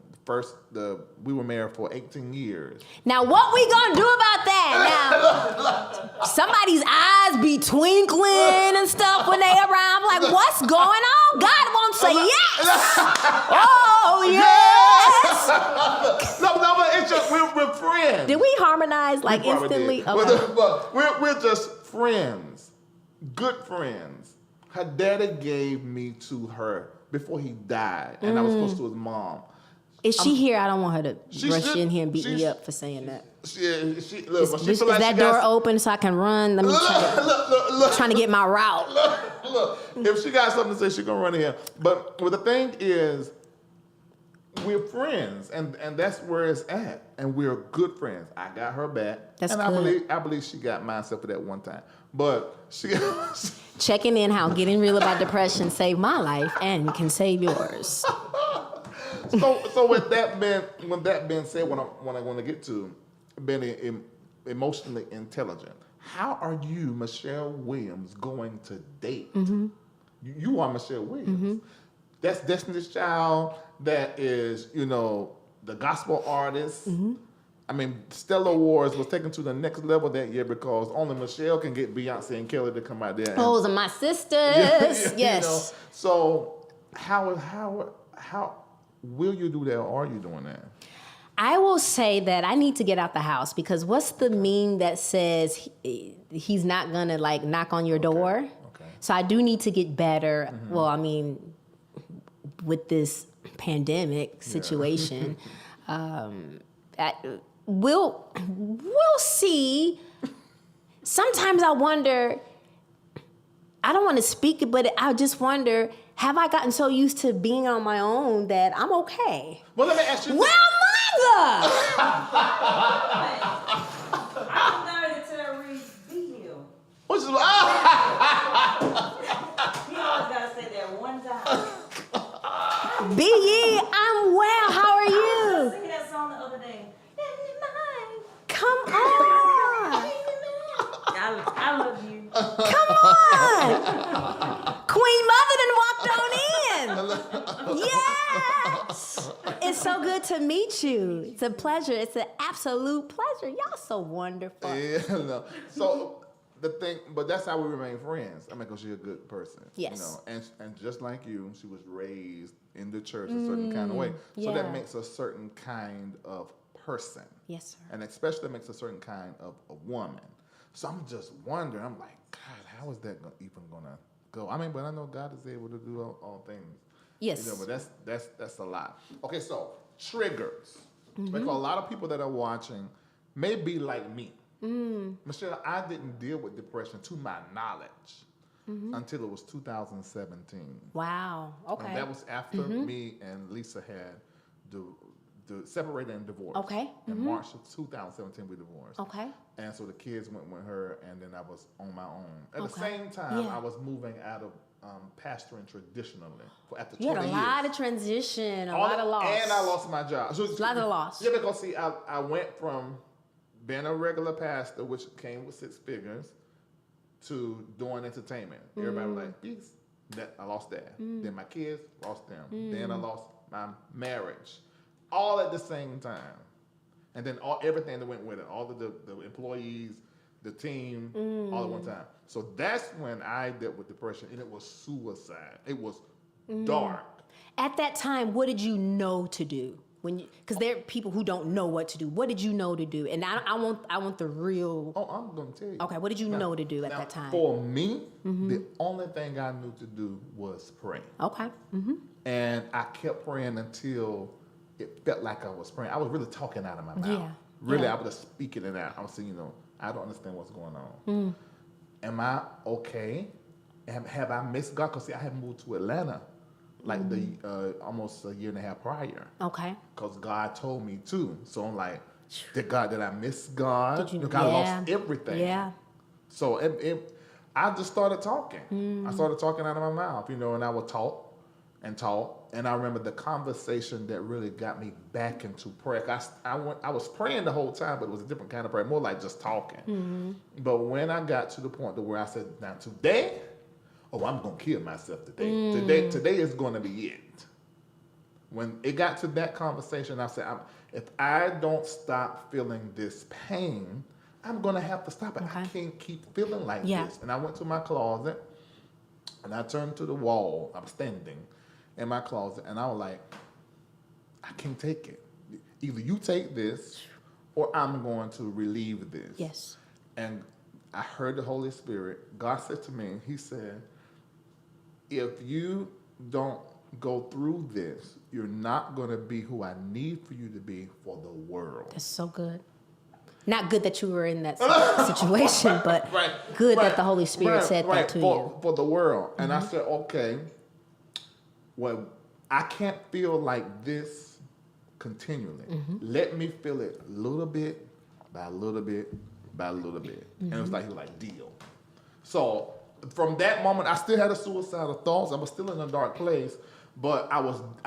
we were married for 18 years. Now, what we gonna do about that? Now, somebody's eyes be twinkling and stuff when they around. Like, what's going on? God won't say yes. Oh, yes. No, but it's just we're friends. Did we harmonize like instantly? Okay. But we're just friends, good friends. Her daddy gave me to her before he died, and I was close to his mom. Is she here? I don't want her to rush in here and beat me up for saying that. Is that door open so I can run? Let me trying to get my route. Look, if she got something to say, she gonna run in here. But the thing is, we're friends, and that's where it's at, and we're good friends. I got her back, That's and good. I believe she got mine except for that one time. But she Checking in how getting real about depression saved my life and can save yours. So with that being said, what I want to get to being emotionally intelligent, how are you, Michelle Williams, going to date? You are Michelle Williams. That's Destiny's Child. That is, the gospel artist. I mean, Stellar Awards was taken to the next level that year because only Michelle can get Beyonce and Kelly to come out there. Those are my sisters. Yes. So how will you do that, or are you doing that? I will say that I need to get out the house because what's the meme that says he's not gonna like knock on your door? Okay. So I do need to get better. Well, I mean, with this pandemic situation, we'll see. Sometimes I wonder. I don't want to speak it, but I just wonder: have I gotten so used to being on my own that I'm okay? Well, let me ask you. Well, mother! I'm married to Larry Reid. Be healed. Which is He always gotta say that one time. Be ye, I'm well. How are I was you? singing that song the other day. Come on. I love you. Come on. Queen Mother done walked on in. Yes. It's so good to meet you. It's a pleasure. It's an absolute pleasure. Y'all so wonderful. Yeah, no. So the thing, but that's how we remain friends. I mean, because she's a good person. Yes. And just like you, she was raised in the church a certain kind of way. So yeah. that makes a certain kind of person. Yes, sir. And especially makes a certain kind of a woman. So I'm just wondering, I'm like, God, how is that even gonna go? I mean, but I know God is able to do all things. Yes. But that's a lot. Okay, so triggers. Because a lot of people that are watching may be like me. Michelle, I didn't deal with depression to my knowledge until it was 2017. Wow. Okay. And that was after me and Lisa had separated and divorced. Okay. In March of 2017, we divorced. Okay. And so the kids went with her, and then I was on my own. At the Okay. same time, Yeah. I was moving out of pastoring traditionally after 20 You had a years. lot of transition, a lot of loss. And I lost my job. So, A lot of loss. Yeah, because see, I went from being a regular pastor, which came with 6 figures, to doing entertainment. Everybody was like, peace. I lost that. Then my kids, lost them. Then I lost my marriage. All at the same time. And then everything that went with it. All of the employees, the team, all at one time. So that's when I dealt with depression, and it was suicide. It was dark. At that time, what did you know to do because there are people who don't know what to do. What did you know to do? And I want the real. Oh, I'm gonna tell you. Okay, what did you know to do at that time? For me, the only thing I knew to do was pray. Okay. Mm-hmm. And I kept praying until it felt like I was praying. I was really talking out of my mouth. Yeah. Really, Yeah. I was just speaking it out. I was saying, I don't understand what's going on. Am I okay? Have I missed God? Because I had moved to Atlanta like almost a year and a half prior. Okay. Because God told me to. So I'm like, did I miss God? Did you? I lost everything. Yeah. So I just started talking. I started talking out of my mouth, and I would talk. And I remember the conversation that really got me back into prayer. I was praying the whole time, but it was a different kind of prayer, more like just talking. But when I got to the point to where I said, now today, I'm going to kill myself today. Today is going to be it. When it got to that conversation, I said, if I don't stop feeling this pain, I'm going to have to stop it. Okay. I can't keep feeling like Yeah. this. And I went to my closet, and I turned to the wall. I'm standing in my closet, and I was like, I can't take it. Either you take this, or I'm going to relieve this. Yes. And I heard the Holy Spirit. God said to me, he said, if you don't go through this, you're not going to be who I need for you to be for the world. That's so good. Not good that you were in that situation, but good that the Holy Spirit said that to you. For the world. And I said, okay, well, I can't feel like this continually. Let me feel it little bit by little bit by little bit. And it was like, deal. So from that moment, I still had a suicidal thoughts. I was still in a dark place, but it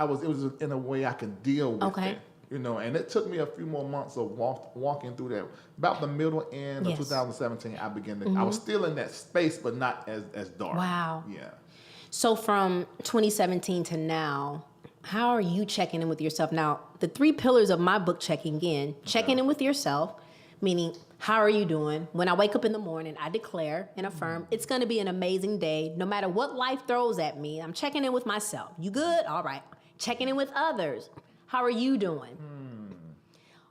was in a way I could deal with it. And it took me a few more months of walking through that. About the middle end of 2017, I began to, I was still in that space, but not as dark. Wow. Yeah. So from 2017 to now, how are you checking in with yourself? Now, the 3 pillars of my book, checking in with yourself, meaning how are you doing? When I wake up in the morning, I declare and affirm it's going to be an amazing day. No matter what life throws at me, I'm checking in with myself. You good? All right. Checking in with others. How are you doing?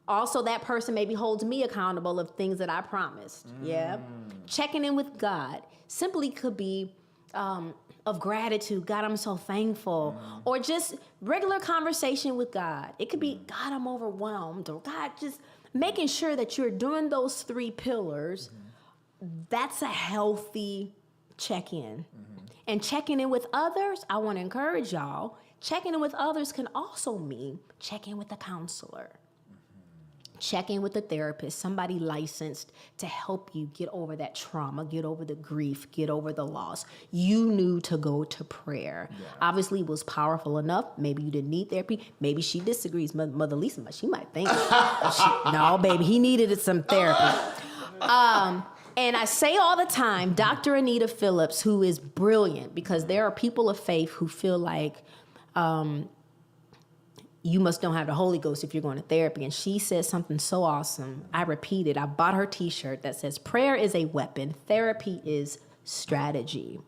Also, that person maybe holds me accountable of things that I promised. Yeah. Checking in with God simply could be of gratitude. God, I'm so thankful. Or just regular conversation with God. It could be, God, I'm overwhelmed. Or God, just making sure that you're doing those 3 pillars. That's a healthy check-in. And checking in with others, I want to encourage y'all, checking in with others can also mean checking with a counselor. Check in with a therapist, somebody licensed to help you get over that trauma, get over the grief, get over the loss. You knew to go to prayer. Yeah. Obviously, it was powerful enough. Maybe you didn't need therapy. Maybe she disagrees. Mother Lisa, she might think, no, baby, he needed some therapy. And I say all the time, Dr. Anita Phillips, who is brilliant, because there are people of faith who feel like, you must don't have the Holy Ghost if you're going to therapy. And she says something so awesome. I repeat it. I bought her t-shirt that says, prayer is a weapon. Therapy is strategy.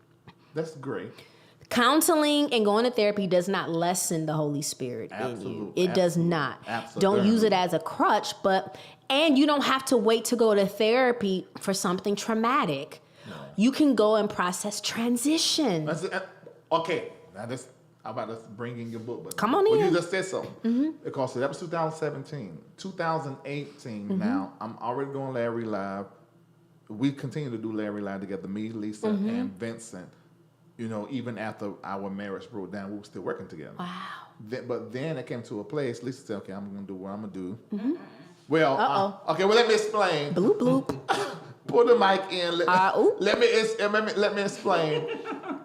That's great. Counseling and going to therapy does not lessen the Holy Spirit in you. It does not. Absolutely. Don't use it as a crutch, and you don't have to wait to go to therapy for something traumatic. No. You can go and process transition. Okay, now this. How about us bringing your book? But come on in. You just said something. Because that was 2017. 2018 now, I'm already doing Larry Live. We continue to do Larry Live together, me, Lisa, and Vincent. Even after our marriage broke down, we were still working together. Wow. But then it came to a place, Lisa said, okay, I'm going to do what I'm going to do. Well, okay, well, let me explain. Bloop, bloop. Put the mic in. Let me explain.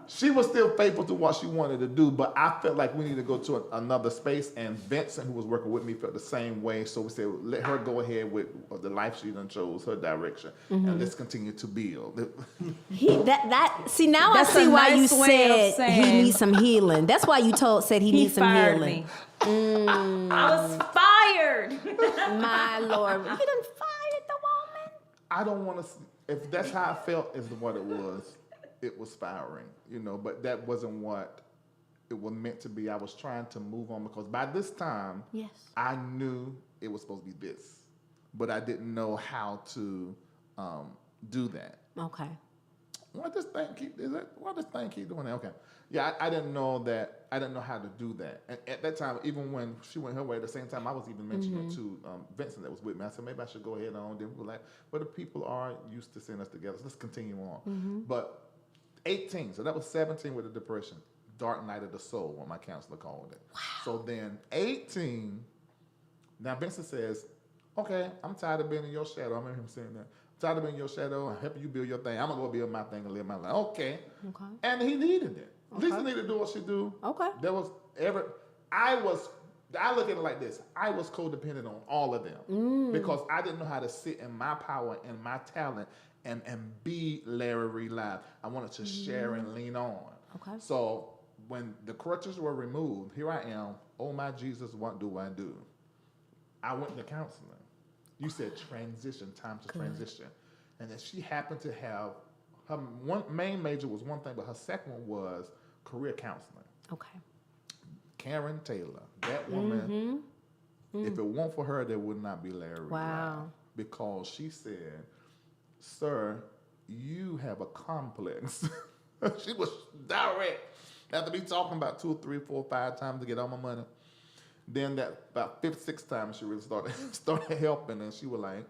She was still faithful to what she wanted to do, but I felt like we needed to go to another space, and Vincent, who was working with me, felt the same way. So we said, let her go ahead with the life she done chose, her direction, and let's continue to build. Now I see why you said he needs some healing. That's why you said he needs some healing. I was fired. My Lord. You done fired the woman? I don't want to, if that's how I felt is what it was spiraling, but that wasn't what it was meant to be. I was trying to move on because by this time, Yes. I knew it was supposed to be this, but I didn't know how to do that. Okay. Why this thing keep doing that? Okay. Yeah, I didn't know that. I didn't know how to do that. And at that time, even when she went her way, at the same time, I was even mentioning it to Vincent that was with me. I said, maybe I should go ahead on. Then we were like, but the people are used to seeing us together, so let's continue on. But 18, so that was 17 with the depression. Dark night of the soul, what my counselor called it. Wow. So then 18, now Vincent says, okay, I'm tired of being in your shadow. I remember him saying that. I'm tired of being in your shadow. I'm helping you build your thing. I'm going to go build my thing and live my life. Okay. And he needed it. Lisa needed to do what she do. Okay. I look at it like this. I was codependent on all of them because I didn't know how to sit in my power and my talent and be Larry Reid Live. I wanted to share and lean on. Okay. So when the crutches were removed, here I am. Oh my Jesus, what do I do? I went to counseling. You said transition, time to transition. And then she happened to have, her one main major was one thing, but her second one was career counseling. Okay. Karen Taylor, that woman, if it weren't for her, there would not be Larry Reid. Wow. Because she said, sir, you have a complex. She was direct. After me talking about 2, 3, 4, 5 times to get all my money. Then that about 5th, 6th time she really started helping, and she was like,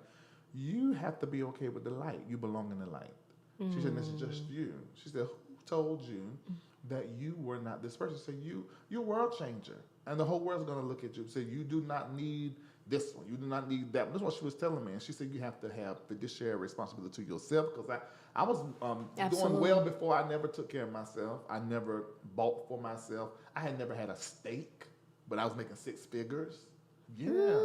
you have to be okay with the light. You belong in the light. She said, this is just you. She said, who told you that you were not this person? She said, you're a world changer. And the whole world's going to look at you and say, you do not need this one. You do not need that one. This is what she was telling me. And she said, you have to have fiduciary responsibility to yourself. Because I was doing well before. I never took care of myself. I never bought for myself. I had never had a steak, but I was making 6 figures. Yeah. Lord.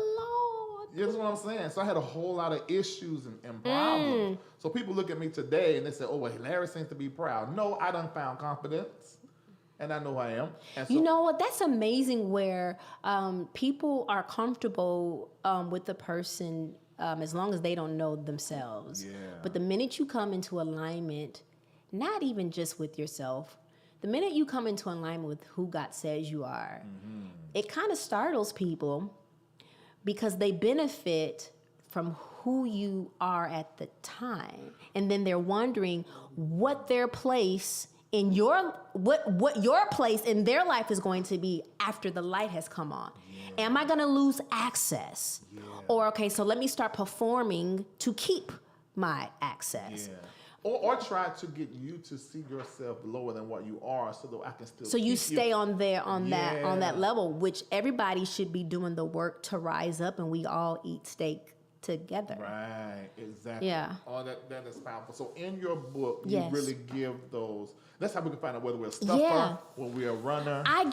Yeah, that's what I'm saying. So I had a whole lot of issues and problems. So people look at me today and they say, oh, well, Larry seems to be proud. No, I done found confidence. And I know I am. And so, you know what? That's amazing where people are comfortable with the person as long as they don't know themselves. Yeah. But the minute you come into alignment, not even just with yourself, the minute you come into alignment with who God says you are, it kind of startles people because they benefit from who you are at the time. And then they're wondering what their place in what your place in their life is going to be after the light has come on. Yeah. Am I going to lose access? Yeah. Or, okay, so let me start performing to keep my access. Yeah. Or try to get you to see yourself lower than what you are so that I can still so you stay on that level, which everybody should be doing the work to rise up, and we all eat steak together. Right, exactly. Yeah. Oh, that is powerful. So in your book, you really give those. That's how we can find out whether we're a stuffer or we're a runner. I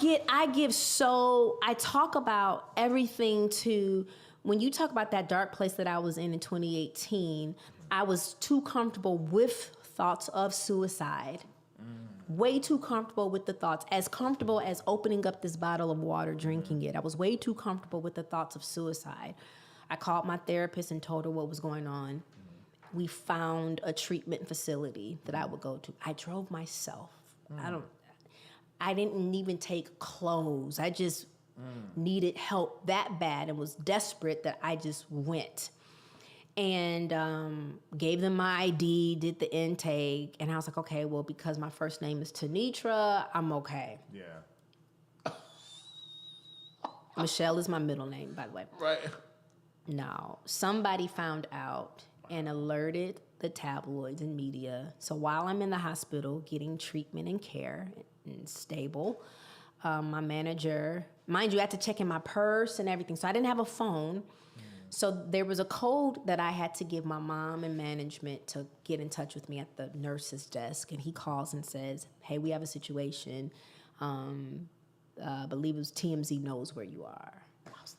talk about everything when you talk about that dark place that I was in 2018, I was too comfortable with thoughts of suicide. Way too comfortable with the thoughts. As comfortable as opening up this bottle of water, drinking it. I was way too comfortable with the thoughts of suicide. I called my therapist and told her what was going on. We found a treatment facility that I would go to. I drove myself. I didn't even take clothes. I just needed help that bad and was desperate that I just went. And gave them my ID, did the intake, and I was like, okay, well, because my first name is Tanitra, I'm okay. Yeah. Michelle is my middle name, by the way. Right. No, somebody found out and alerted the tabloids and media. So while I'm in the hospital getting treatment and care and stable, my manager, mind you, I had to check in my purse and everything, so I didn't have a phone. So there was a code that I had to give my mom and management to get in touch with me at the nurse's desk. And he calls and says, hey, we have a situation. I believe it was TMZ knows where you are. And I was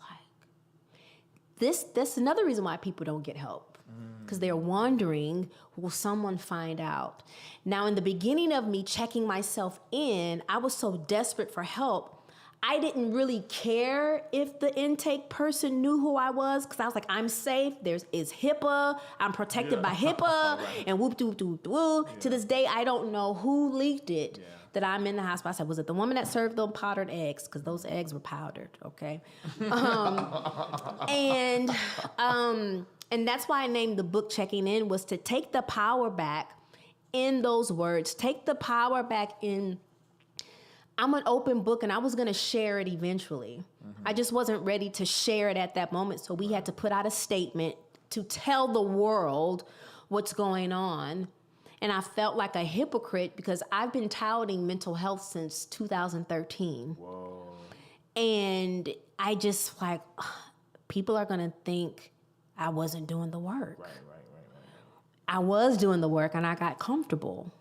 like, that's another reason why people don't get help. Because they're wondering, will someone find out? Now, in the beginning of me checking myself in, I was so desperate for help. I didn't really care if the intake person knew who I was because I was like, I'm safe. It's HIPAA. I'm protected by HIPAA and whoop, doop, doop, doop. To this day, I don't know who leaked it. Yeah. that I'm in the hospital. I said, was it the woman that served them powdered eggs? Because those eggs were powdered, okay? And that's why I named the book Checking In, was to take the power back in those words. Take the power back in, I'm an open book, and I was going to share it eventually. I just wasn't ready to share it at that moment. So we had to put out a statement to tell the world what's going on. And I felt like a hypocrite because I've been touting mental health since 2013. Whoa. And I just like, people are going to think I wasn't doing the work. Right. I was doing the work, and I got comfortable.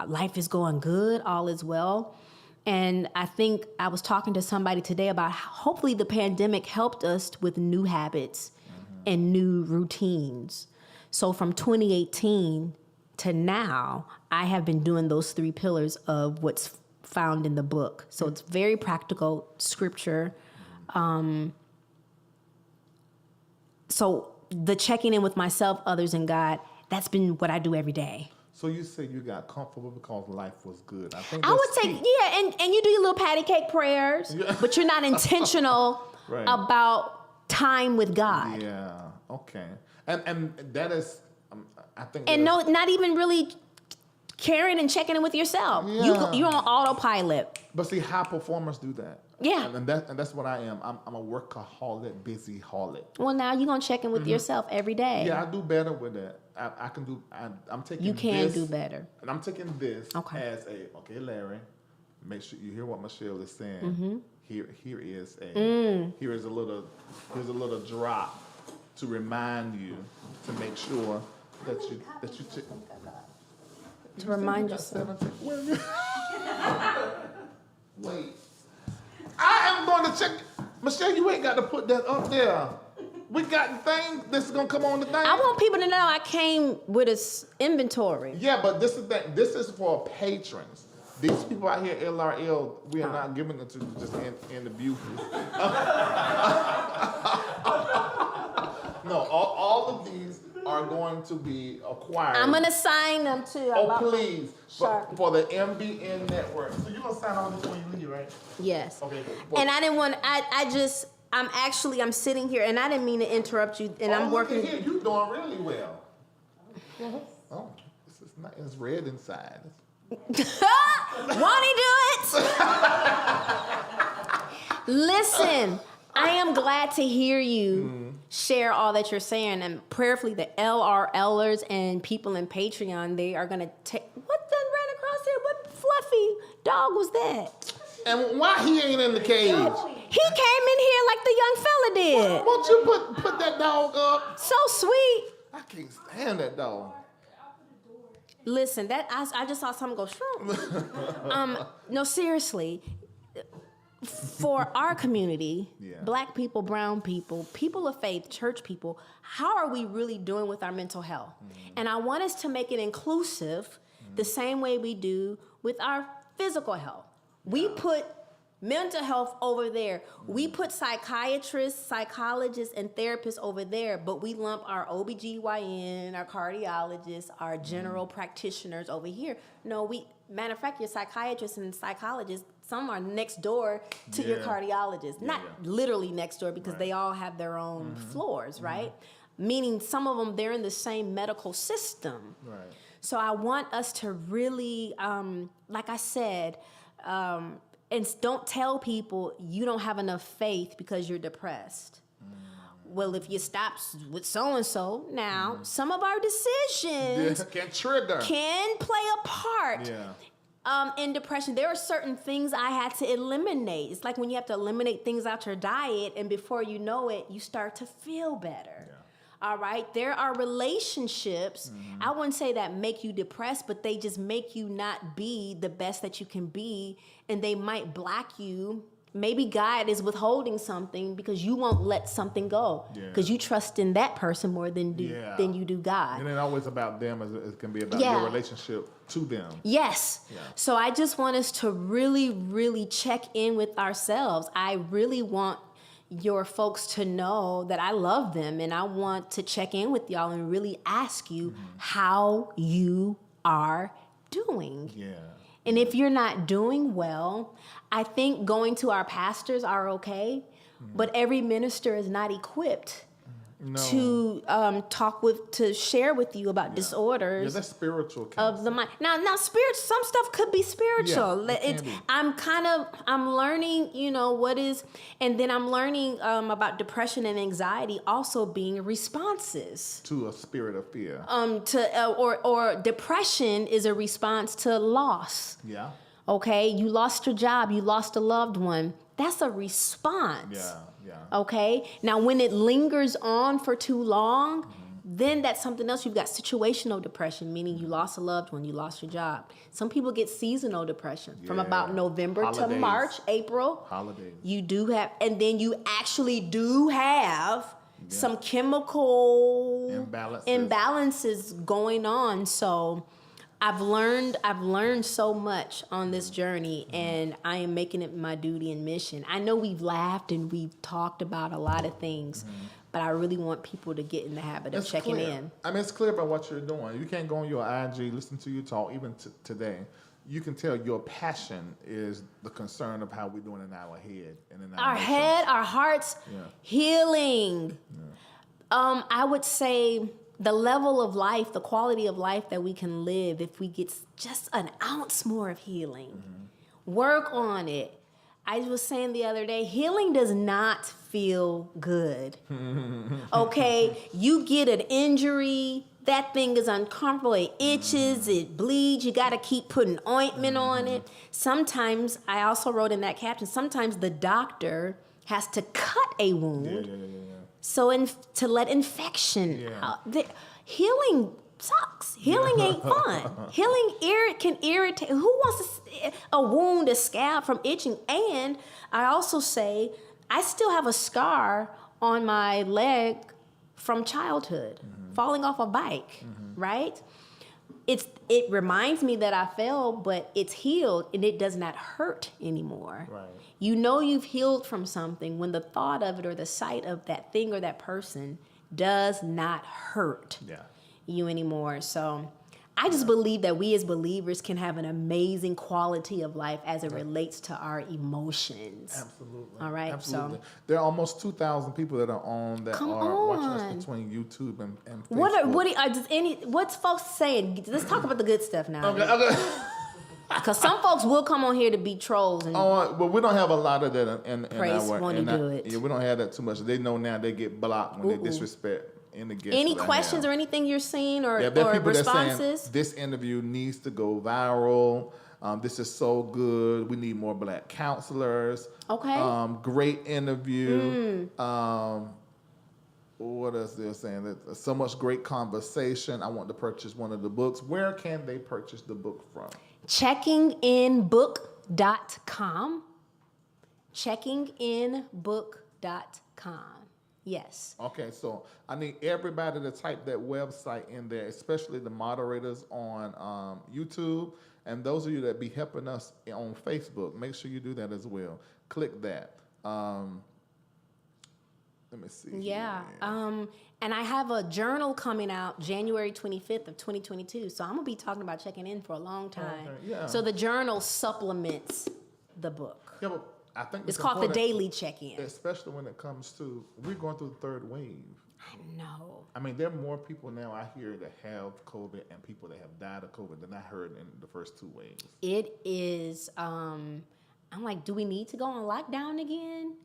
Life is going good, all is well. And I think I was talking to somebody today about how hopefully the pandemic helped us with new habits and new routines. So from 2018 to now, I have been doing those 3 pillars of what's found in the book. So it's very practical scripture. So the checking in with myself, others, and God, that's been what I do every day. So you said you got comfortable because life was good. I think I would that's say, key. yeah, and you do your little patty cake prayers, but you're not intentional Right. about time with God. Yeah. Okay. And that is, I think. And that is- not even really caring and checking in with yourself. Yeah. You're on autopilot. But see, high performers do that. Yeah. And that's what I am. I'm a workaholic, busy holic. Well, now you're going to check in with yourself every day. Yeah, I do better with that. I can do. I'm taking. You can this, do better. And I'm taking this Okay. as okay, Larry. Make sure you hear what Michelle is saying. Mm-hmm. Here is a little drop to remind you to make sure that you To remind yourself. Wait. I am going to check. Michelle, you ain't got to put that up there. We got things that's going to come on the thing. I want people to know I came with a inventory. Yeah, but this is this is for patrons. These people out here, LRL, we are not giving it to just in the beauty. No, all of these are going to be acquired. I'm going to sign them too. Oh, please. Sure. For the MBN network. So you're going to sign all this when you leave, right? Yes. Okay. And I didn't want, I'm sitting here, and I didn't mean to interrupt you, and I'm working. Look at here, you're doing really well. Oh, this is not, it's red inside. Won't he do it? Listen, I am glad to hear you share all that you're saying, and prayerfully the LRLers and people in Patreon, they are going to take, what done ran across here? What fluffy dog was that? And why he ain't in the cage? He came in here like the young fella did. Won't you put that dog up? So sweet. I can't stand that dog. Listen, that I just saw something go shroom. No, seriously. For our community, Black people, brown people, people of faith, church people, how are we really doing with our mental health? And I want us to make it inclusive the same way we do with our physical health. We put mental health over there. We put psychiatrists, psychologists, and therapists over there, but we lump our OBGYN, our cardiologists, our general practitioners over here. No, matter of fact, your psychiatrists and psychologists, some are next door to your cardiologist. Not literally next door, because they all have their own floors, right? Meaning some of them, they're in the same medical system. Right. So I want us to really, like I said, and don't tell people you don't have enough faith because you're depressed. Well, if you stop with so-and-so, now some of our decisions can play a part in depression. There are certain things I had to eliminate. It's like when you have to eliminate things out your diet, and before you know it, you start to feel better. All right, there are relationships, I wouldn't say that make you depressed, but they just make you not be the best that you can be, and they might block you. Maybe God is withholding something because you won't let something go, because you trust in that person more than you do God. And it's always about them, as it can be about your relationship to them. Yes. So I just want us to really, really check in with ourselves. I really want your folks to know that I love them, and I want to check in with y'all and really ask you how you are doing. And if you're not doing well, I think going to our pastors are okay, but every minister is not equipped to to share with you about disorders. Yeah, that's spiritual of the mind. Now, spirit. Some stuff could be spiritual. Yeah, it can be. I'm learning, what is, and then I'm learning about depression and anxiety also being responses to a spirit of fear. Or depression is a response to loss. Yeah. Okay, you lost your job, you lost a loved one. That's a response. Yeah. Okay, now when it lingers on for too long, then that's something else. You've got situational depression, meaning you lost a loved one, you lost your job. Some people get seasonal depression from about November to March, April. Holidays. You do have, and then you actually do have some chemical imbalances going on. So I've learned so much on this journey, and I am making it my duty and mission. I know we've laughed and we've talked about a lot of things, but I really want people to get in the habit of checking in. I mean, it's clear about what you're doing. You can't go on your IG, listen to you talk, even today. You can tell your passion is the concern of how we're doing in our head and in our head, our hearts, healing. Yeah. I would say the level of life, the quality of life that we can live if we get just an ounce more of healing. Work on it. I was saying the other day, healing does not feel good. Okay? You get an injury, that thing is uncomfortable, it itches, it bleeds, you got to keep putting ointment on it. Sometimes, I also wrote in that caption, sometimes the doctor has to cut a wound. So to let infection out. Healing sucks. Healing ain't fun. Healing can irritate. Who wants a wound, a scab from itching? And I also say, I still have a scar on my leg from childhood, falling off a bike, right? It reminds me that I fell, but it's healed and it does not hurt anymore. Right. You know you've healed from something when the thought of it or the sight of that thing or that person does not hurt you anymore. So I just believe that we as believers can have an amazing quality of life as it relates to our emotions. Absolutely. All right. Absolutely. So there are almost 2,000 people that are on that are watching us between YouTube and Facebook. What's folks saying? Let's talk about the good stuff now. Okay. Because some folks will come on here to be trolls. And but we don't have a lot of that in Praise our want to do it. Yeah, we don't have that too much. They know now they get blocked when they disrespect any guests. Any questions or anything you're seeing or people responses? That saying, this interview needs to go viral. This is so good. We need more black counselors. Okay. Great interview. What else they're saying? There's so much great conversation. I want to purchase one of the books. Where can they purchase the book from? Checkinginbook.com. Checkinginbook.com. Yes. Okay, so I need everybody to type that website in there, especially the moderators on YouTube, and those of you that be helping us on Facebook. Make sure you do that as well. Click that. Let me see. Yeah. And I have a journal coming out January 25th of 2022. So I'm going to be talking about checking in for a long time. Okay, yeah. So the journal supplements the book. Yeah, but I think it's called the Daily Check-In. Especially when it comes to, we're going through the third wave. I know. I mean, there are more people now I hear that have COVID and people that have died of COVID than I heard in the first two waves. It is, I'm like, do we need to go on lockdown again?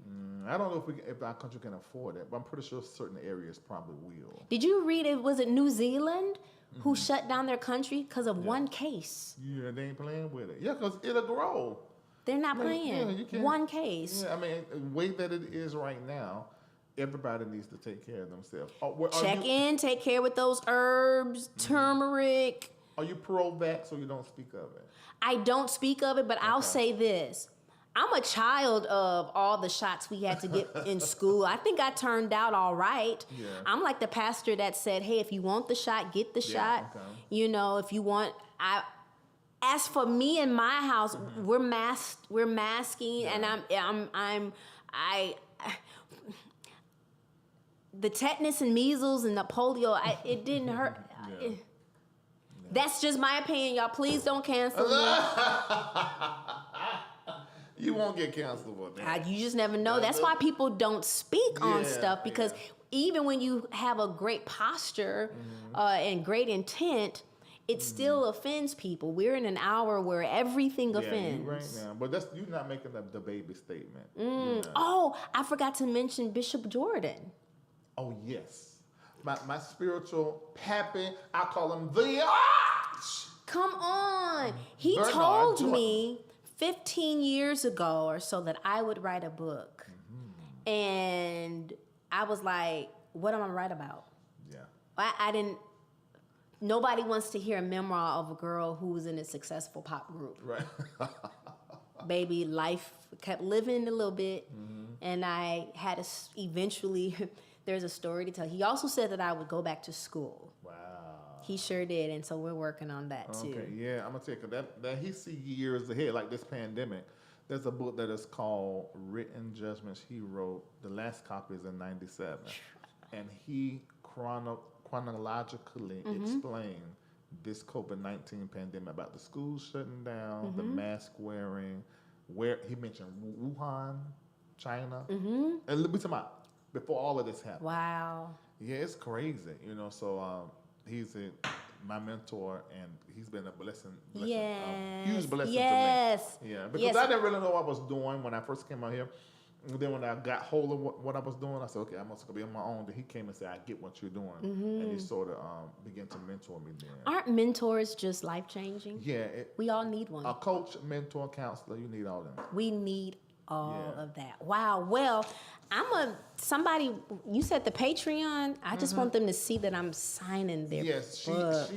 I don't know if our country can afford it, but I'm pretty sure certain areas probably will. Did you read it? Was it New Zealand who shut down their country because of one case? Yeah, they ain't playing with it. Yeah, because it'll grow. They're not playing. Yeah, you can't, one case. Yeah, I mean, the way that it is right now, everybody needs to take care of themselves. Take care with those herbs, turmeric. Are you pro-vax or you don't speak of it? I don't speak of it, but I'll say this. I'm a child of all the shots we had to get in school. I think I turned out all right. Yeah. I'm like the pastor that said, hey, if you want the shot, get the shot. Okay. You know, if you want, as for me and my house, we're masking, and the tetanus and measles and the polio, it didn't hurt. That's just my opinion, y'all. Please don't cancel me. You won't get canceled for that. You just never know. That's why people don't speak on Yeah, stuff, because even when you have a great posture and great intent, it still offends people. We're in an hour where everything offends. You right now, but you're not making the baby statement. Oh, I forgot to mention Bishop Jordan. Oh yes, my spiritual pappy. I call him the Arch. Come on. He Bernard told Jordan. me 15 years ago or so that I would write a book. And I was like, what am I write about? Yeah. I didn't. Nobody wants to hear a memoir of a girl who was in a successful pop group. Right. Baby, life kept living a little bit, and I had to eventually. There's a story to tell. He also said that I would go back to school. Wow. He sure did, and so we're working on that too. Okay, yeah, I'm gonna take it. That he see years ahead, like this pandemic. There's a book that is called Written Judgments he wrote. The last copy is in '97, and he chronologically explained this COVID-19 pandemic about the schools shutting down, the mask wearing, where he mentioned Wuhan, China, and we talking about before all of this happened. Wow. Yeah, it's crazy, So he's my mentor, and he's been a blessing Yes. huge blessing Yes. to me. Yeah, because Yes. I didn't really know what I was doing when I first came out here. And then when I got hold of what I was doing, I said, okay, I'm just gonna be on my own. Then he came and said, I get what you're doing, and he sort of began to mentor me then. Aren't mentors just life changing? Yeah, We all need one. a coach, mentor, counselor, you need all them. We need all Yeah. of that. Wow. Well, you said the Patreon. I just want them to see that I'm signing their Yes, book.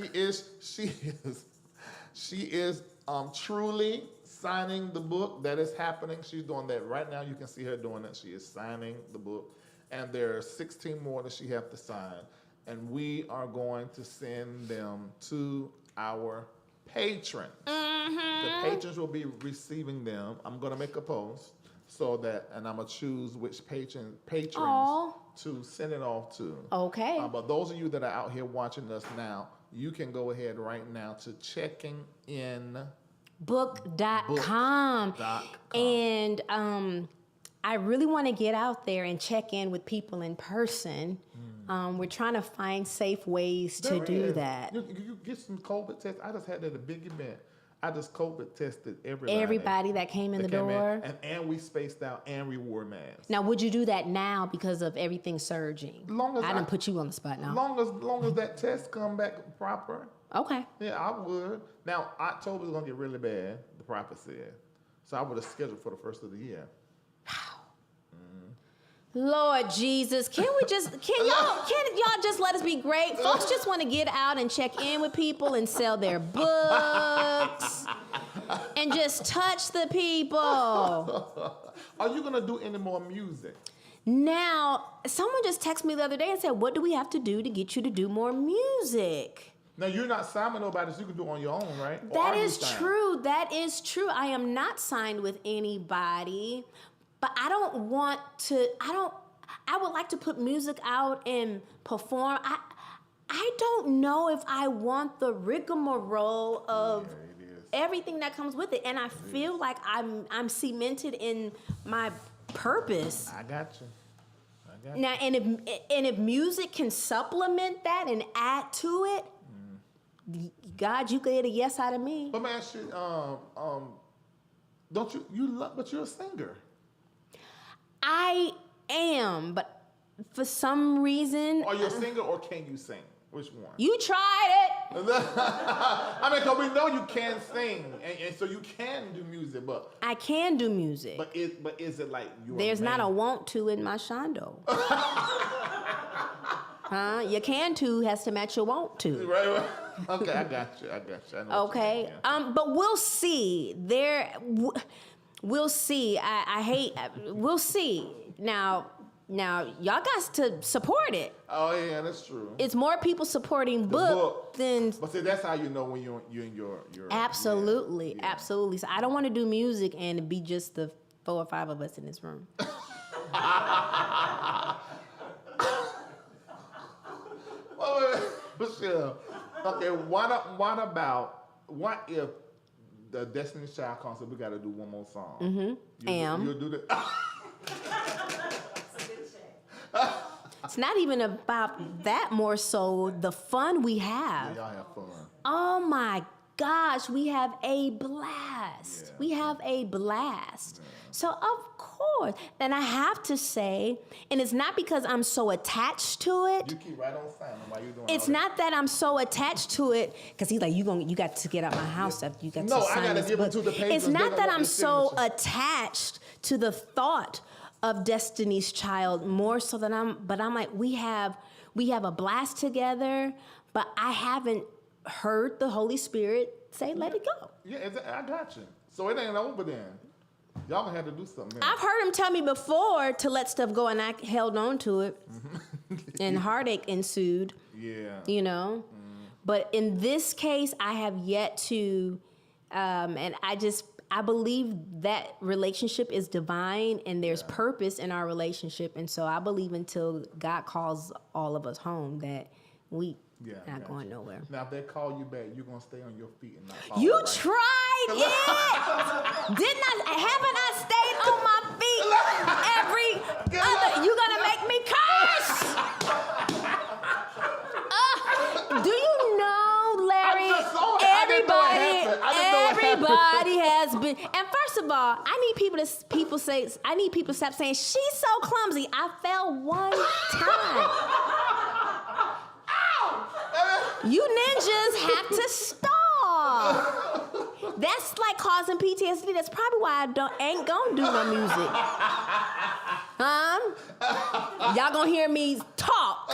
she is truly signing the book. That is happening. She's doing that right now. You can see her doing it. She is signing the book, and there are 16 more that she have to sign, and we are going to send them to our patrons. The patrons will be receiving them. I'm going to make a post and I'm going to choose which patrons Aw. to send it off to. Okay. But those of you that are out here watching us now, you can go ahead right now to Book.com. And I really want to get out there and check in with people in person. We're trying to find safe ways to do that. You get some COVID tests. I just had that at a big event. I just COVID tested everybody. Everybody that came in the door. And we spaced out and we wore masks. Now, would you do that now because of everything surging? I didn't put you on the spot now. Long as that test come back proper. Okay. Yeah, I would. Now, October is going to get really bad, the prophet said. So I would have scheduled for the first of the year. Lord Jesus, can y'all just let us be great? Folks just want to get out and check in with people and sell their books and just touch the people. Are you going to do any more music? Now, someone just texted me the other day and said, what do we have to do to get you to do more music? Now, you're not signed with nobody, so you can do it on your own, right? That is true. That is true. I am not signed with anybody. But I would like to put music out and perform. I don't know if I want the rigmarole of everything that comes with it. And I feel like I'm cemented in my purpose. I got you. Now, and if music can supplement that and add to it, God, you could get a yes out of me. But man, don't but you're a singer. I am, but for some reason... Are you a singer or can you sing? Which one? You tried it. I mean, because we know you can sing, and so you can do music, but... I can do music. But is it like you're There's not a want to in my shondo. Your can to has to match your want to. Right. Okay, I got you. I know Okay. But we'll see. We'll see. We'll see. Now, y'all got to support it. Oh yeah, that's true. It's more people supporting book than. But see, that's how you know when you're in your. Absolutely, yeah. absolutely. So I don't want to do music and it be just the 4 or 5 of us in this room. Michelle, Okay, what if the Destiny's Child concert, we got to do one more song? Mm-hmm. You'll do that? It's not even about that, more so the fun we have. Yeah, y'all have fun. Oh my gosh, we have a blast. Yeah. We have a blast. Yeah. So of course, and I have to say, and it's not because I'm so attached to it. You keep right on saying while you're doing it's not that I'm so attached to it, because he's like, you got to get out my house after you got to sign this. No, I got to give it to the pages. It's not that I'm so attached to the thought of Destiny's Child, more so than I'm like, we have a blast together, but I haven't heard the Holy Spirit say, let it go. Yeah, I got you. So it ain't over then. Y'all gonna have to do something. I've heard him tell me before to let stuff go, and I held on to it, and heartache ensued. Yeah. You know? But in this case, I have yet to, and I believe that relationship is divine, and there's purpose in our relationship. And so I believe until God calls all of us home that we not going nowhere. Now, if they call you back, you're going to stay on your feet and not fall. You tried it! Haven't I stayed on my feet every other? You going to make me curse! Do you know, Larry? Everybody has been. And first of all, I need people to stop saying she's so clumsy. I fell one time. You ninjas have to stop. That's like causing PTSD. That's probably why I ain't gonna do no music. Y'all gonna hear me talk.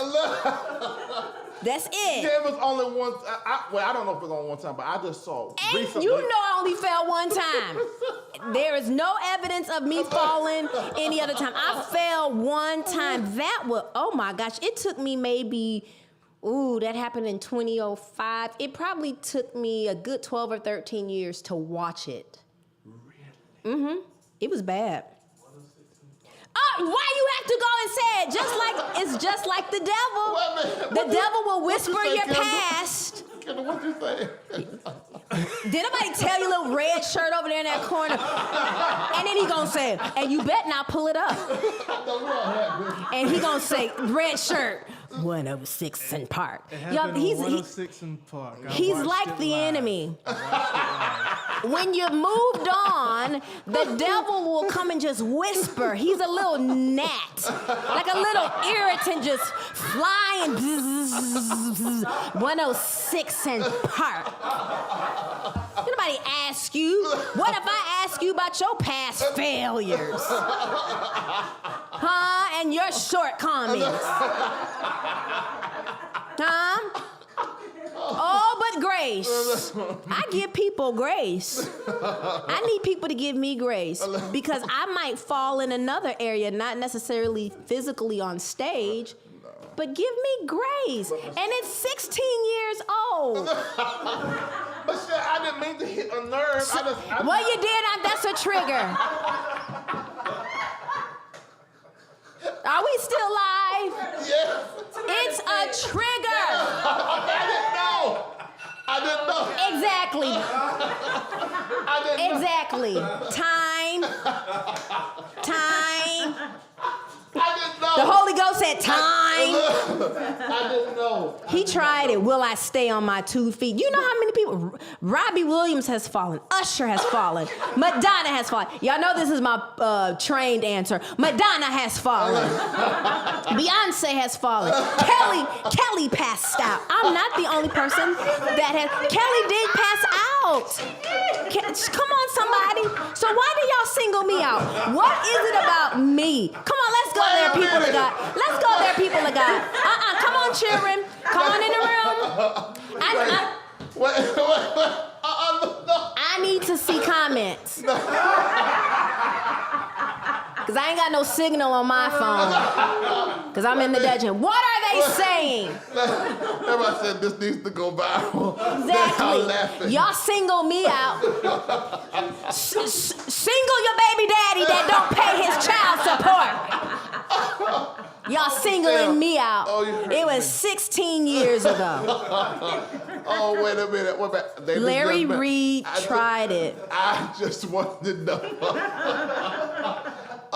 That's it. Yeah, it was only one. I don't know if it was only one time, but I just saw recently. You know I only fell one time. There is no evidence of me falling any other time. I fell one time. Oh my gosh, it took me maybe, that happened in 2005. It probably took me a good 12 or 13 years to watch it. Really? Mm-hmm. It was bad. Why you have to go and say it? It's just like the devil. The devil will whisper your past. What you say? Did nobody tell you little red shirt over there in that corner? And then he gonna say, and you bet not pull it up. And he gonna say, red shirt, 106 in Park. He's 106 in Park. He's like the enemy. When you've moved on, the devil will come and just whisper. He's a little gnat, like a little irritant, just flying. 106 in Park. Nobody ask you. What if I ask you about your past failures? And your shortcomings? Oh, but grace. I give people grace. I need people to give me grace because I might fall in another area, not necessarily physically on stage, but give me grace. And it's 16 years old. But shit, I didn't mean to hit a nerve. Well, you did. That's a trigger. Are we still live? Yes. It's a trigger. I didn't know. Exactly. I didn't know. Exactly. Time. I didn't know. The Holy Ghost said time. I didn't know. He tried it. Will I stay on my 2 feet? You know how many people? Robbie Williams has fallen. Usher has fallen. Madonna has fallen. Y'all know this is my trained answer. Madonna has fallen. Beyonce has fallen. Kelly passed out. I'm not the only person that has. Kelly did pass out. Come on, somebody. So why do y'all single me out? What is it about me? Come on, let's go there, people of God. Let's go there, people of God. Come on, children. Come on in the room. I need to see comments. Because I ain't got no signal on my phone. Because I'm in the dungeon. What are they saying? Everybody said this needs to go viral. Exactly. Y'all single me out. Single your baby daddy that don't pay his child support. Y'all singling me out. Oh, you hurt it was me. 16 years ago. Oh, wait a minute. What about, Larry Reid tried it. I just wanted to know.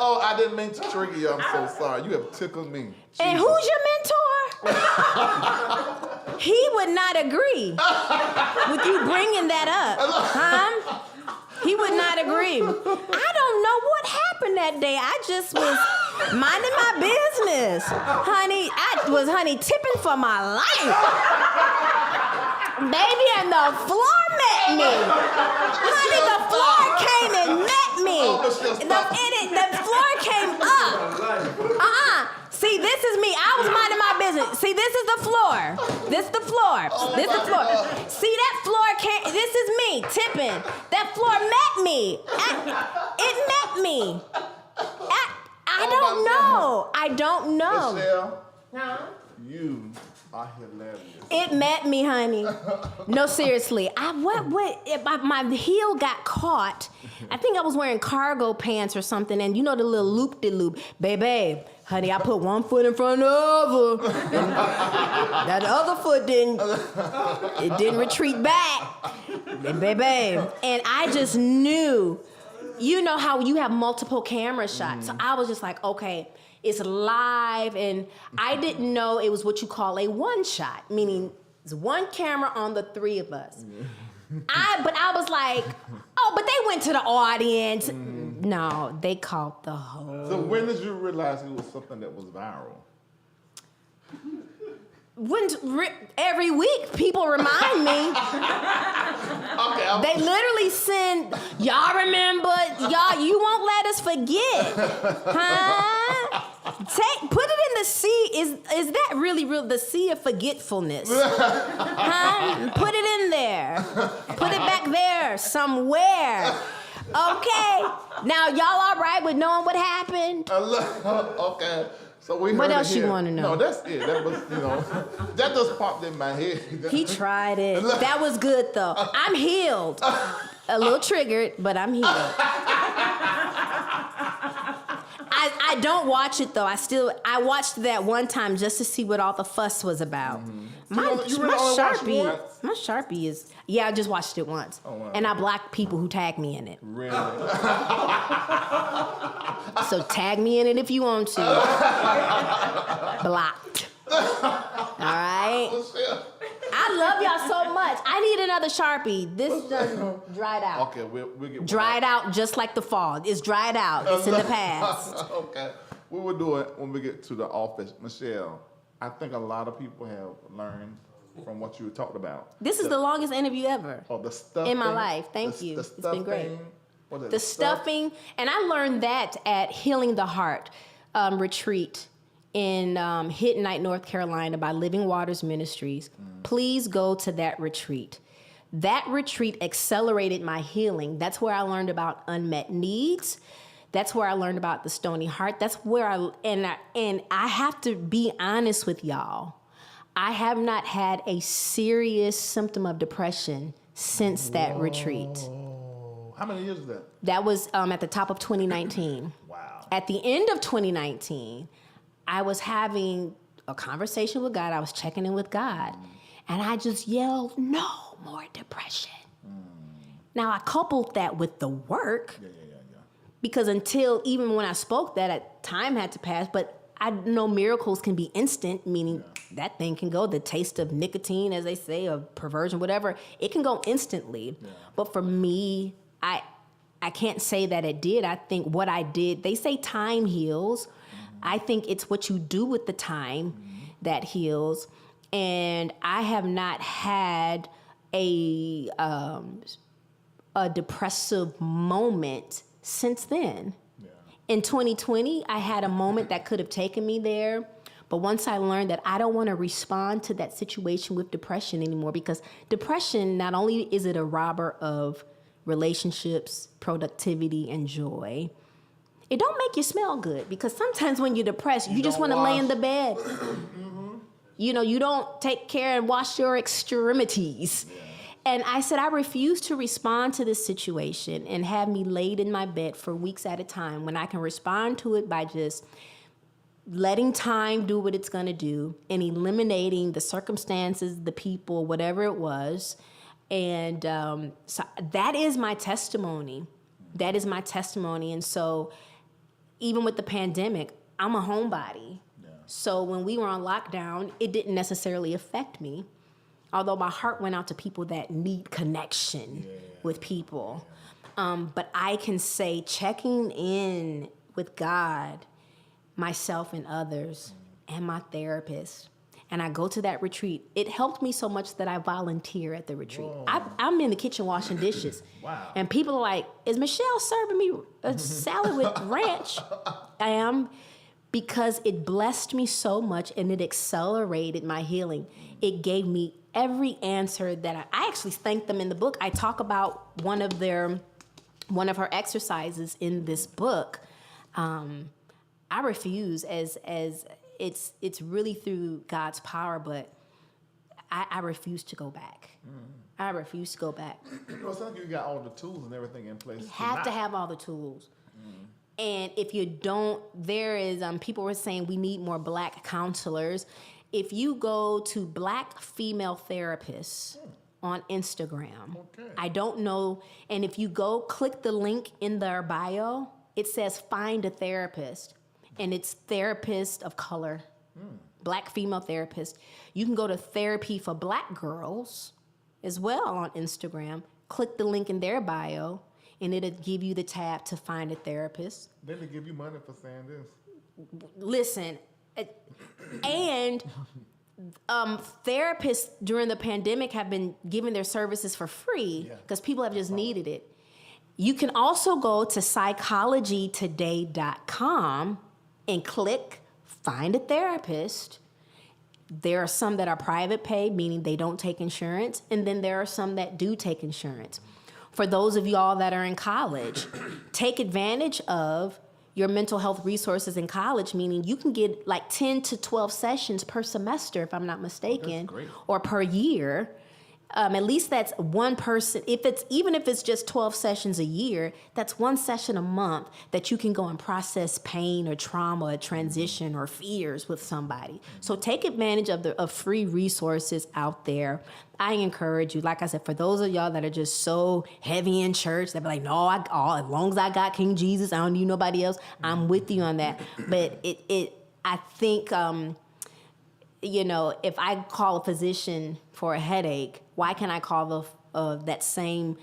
Oh, I didn't mean to trigger you. I'm so sorry. You have tickled me. And Jesus. who's your mentor? He would not agree with you bringing that up, huh? He would not agree. I don't know what happened that day. I just was minding my business. Honey, I was tipping for my life. Baby, and the floor met me. Honey, the floor came and met me. The floor came up. See, this is me. I was minding my business. See, this is the floor. This is the floor. This is the floor. See, that floor came. This is me tipping. That floor met me. It met me. I don't know. I don't know. Michelle, Huh? you are hilarious. It met me, honey. No, seriously. My heel got caught. I think I was wearing cargo pants or something, and you know the little loop-de-loop. Baby, honey, I put one foot in front of the other. And that other foot didn't retreat back. And baby, and I just knew, you know how you have multiple camera shots. So I was just like, okay, it's live, and I didn't know it was what you call a one shot, meaning it's one camera on the three of us. But I was like, oh, but they went to the audience. No, they caught the whole. So when did you realize it was something that was viral? Every week, people remind me. Okay. They literally send, y'all remember, you won't let us forget, huh? Put it in the sea. Is that really real? The sea of forgetfulness, huh? Put it in there. Put it back there somewhere. Okay. Now y'all all right with knowing what happened? Okay. So we heard What else it here. you want to know? No, that's it. That was, that just popped in my head. He tried it. That was good though. I'm healed. A little triggered, but I'm healed. I don't watch it though. I watched that one time just to see what all the fuss was about. My Sharpie is. Yeah, I just watched it once. Oh, wow. And I blocked people who tag me in it. Really? So tag me in it if you want to. Blocked. All right? I love y'all so much. I need another Sharpie. This done dried out. Okay, we'll get Dried out just like the fall. It's dried out. It's in the past. Okay. We will do it when we get to the office. Michelle, I think a lot of people have learned from what you talked about. This is the longest interview ever. Oh, the stuffing. In my life. Thank you. It's been great. What is it? The stuffing, and I learned that at Healing the Heart retreat in Hidden Night, North Carolina by Living Waters Ministries. Please go to that retreat. That retreat accelerated my healing. That's where I learned about unmet needs. That's where I learned about the stony heart. That's where I have to be honest with y'all. I have not had a serious symptom of depression since that retreat. How many years is that? That was at the top of 2019. Wow. At the end of 2019, I was having a conversation with God. I was checking in with God. And I just yelled, no more depression. Now, I coupled that with the work. Yeah. Because even when I spoke that, time had to pass. But I know miracles can be instant, meaning that thing can go. The taste of nicotine, as they say, of perversion, whatever, it can go instantly. Yeah. But for me, I can't say that it did. I think what I did, they say time heals. I think it's what you do with the time that heals. And I have not had a depressive moment since then. Yeah. In 2020, I had a moment that could have taken me there. But once I learned that I don't want to respond to that situation with depression anymore, because depression, not only is it a robber of relationships, productivity, and joy, it don't make you smell good, because sometimes when you're depressed, you just want to lay in the bed. You don't take care and wash your extremities. Yeah. And I said, I refuse to respond to this situation and have me laid in my bed for weeks at a time when I can respond to it by just letting time do what it's going to do and eliminating the circumstances, the people, whatever it was. And so that is my testimony. That is my testimony. And so even with the pandemic, I'm a homebody. Yeah. So when we were on lockdown, it didn't necessarily affect me, although my heart went out to people that need connection with people. But I can say checking in with God, myself and others, and my therapist, and I go to that retreat. It helped me so much that I volunteer at the retreat. I'm in the kitchen washing dishes. Wow. And people are like, is Michelle serving me a salad with ranch? I am, because it blessed me so much and it accelerated my healing. It gave me every answer that I actually thanked them in the book. I talk about one of her exercises in this book. I refuse as it's really through God's power, but I refuse to go back. I refuse to go back. It sounds like you got all the tools and everything in place. You have to have all the tools. And if you don't, there is, people were saying we need more Black counselors. If you go to Black female therapists on Instagram, I don't know, and if you go click the link in their bio, it says find a therapist. And it's therapist of color, Black female therapist. You can go to Therapy for Black Girls as well on Instagram. Click the link in their bio, and it'll give you the tab to find a therapist. Then they give you money for saying this. Listen, and therapists during the pandemic have been giving their services for free because people have just needed it. You can also go to psychologytoday.com and click find a therapist. There are some that are private pay, meaning they don't take insurance, and then there are some that do take insurance. For those of y'all that are in college, take advantage of your mental health resources in college, meaning you can get like 10 to 12 sessions per semester, if I'm not mistaken, or per year. At least that's one person. Even if it's just 12 sessions a year, that's one session a month that you can go and process pain or trauma or transition or fears with somebody. So take advantage of free resources out there. I encourage you, like I said, for those of y'all that are just so heavy in church, that be like, no, as long as I got King Jesus, I don't need nobody else. I'm with you on that. But I think, if I call a physician for a headache, why can't I call that same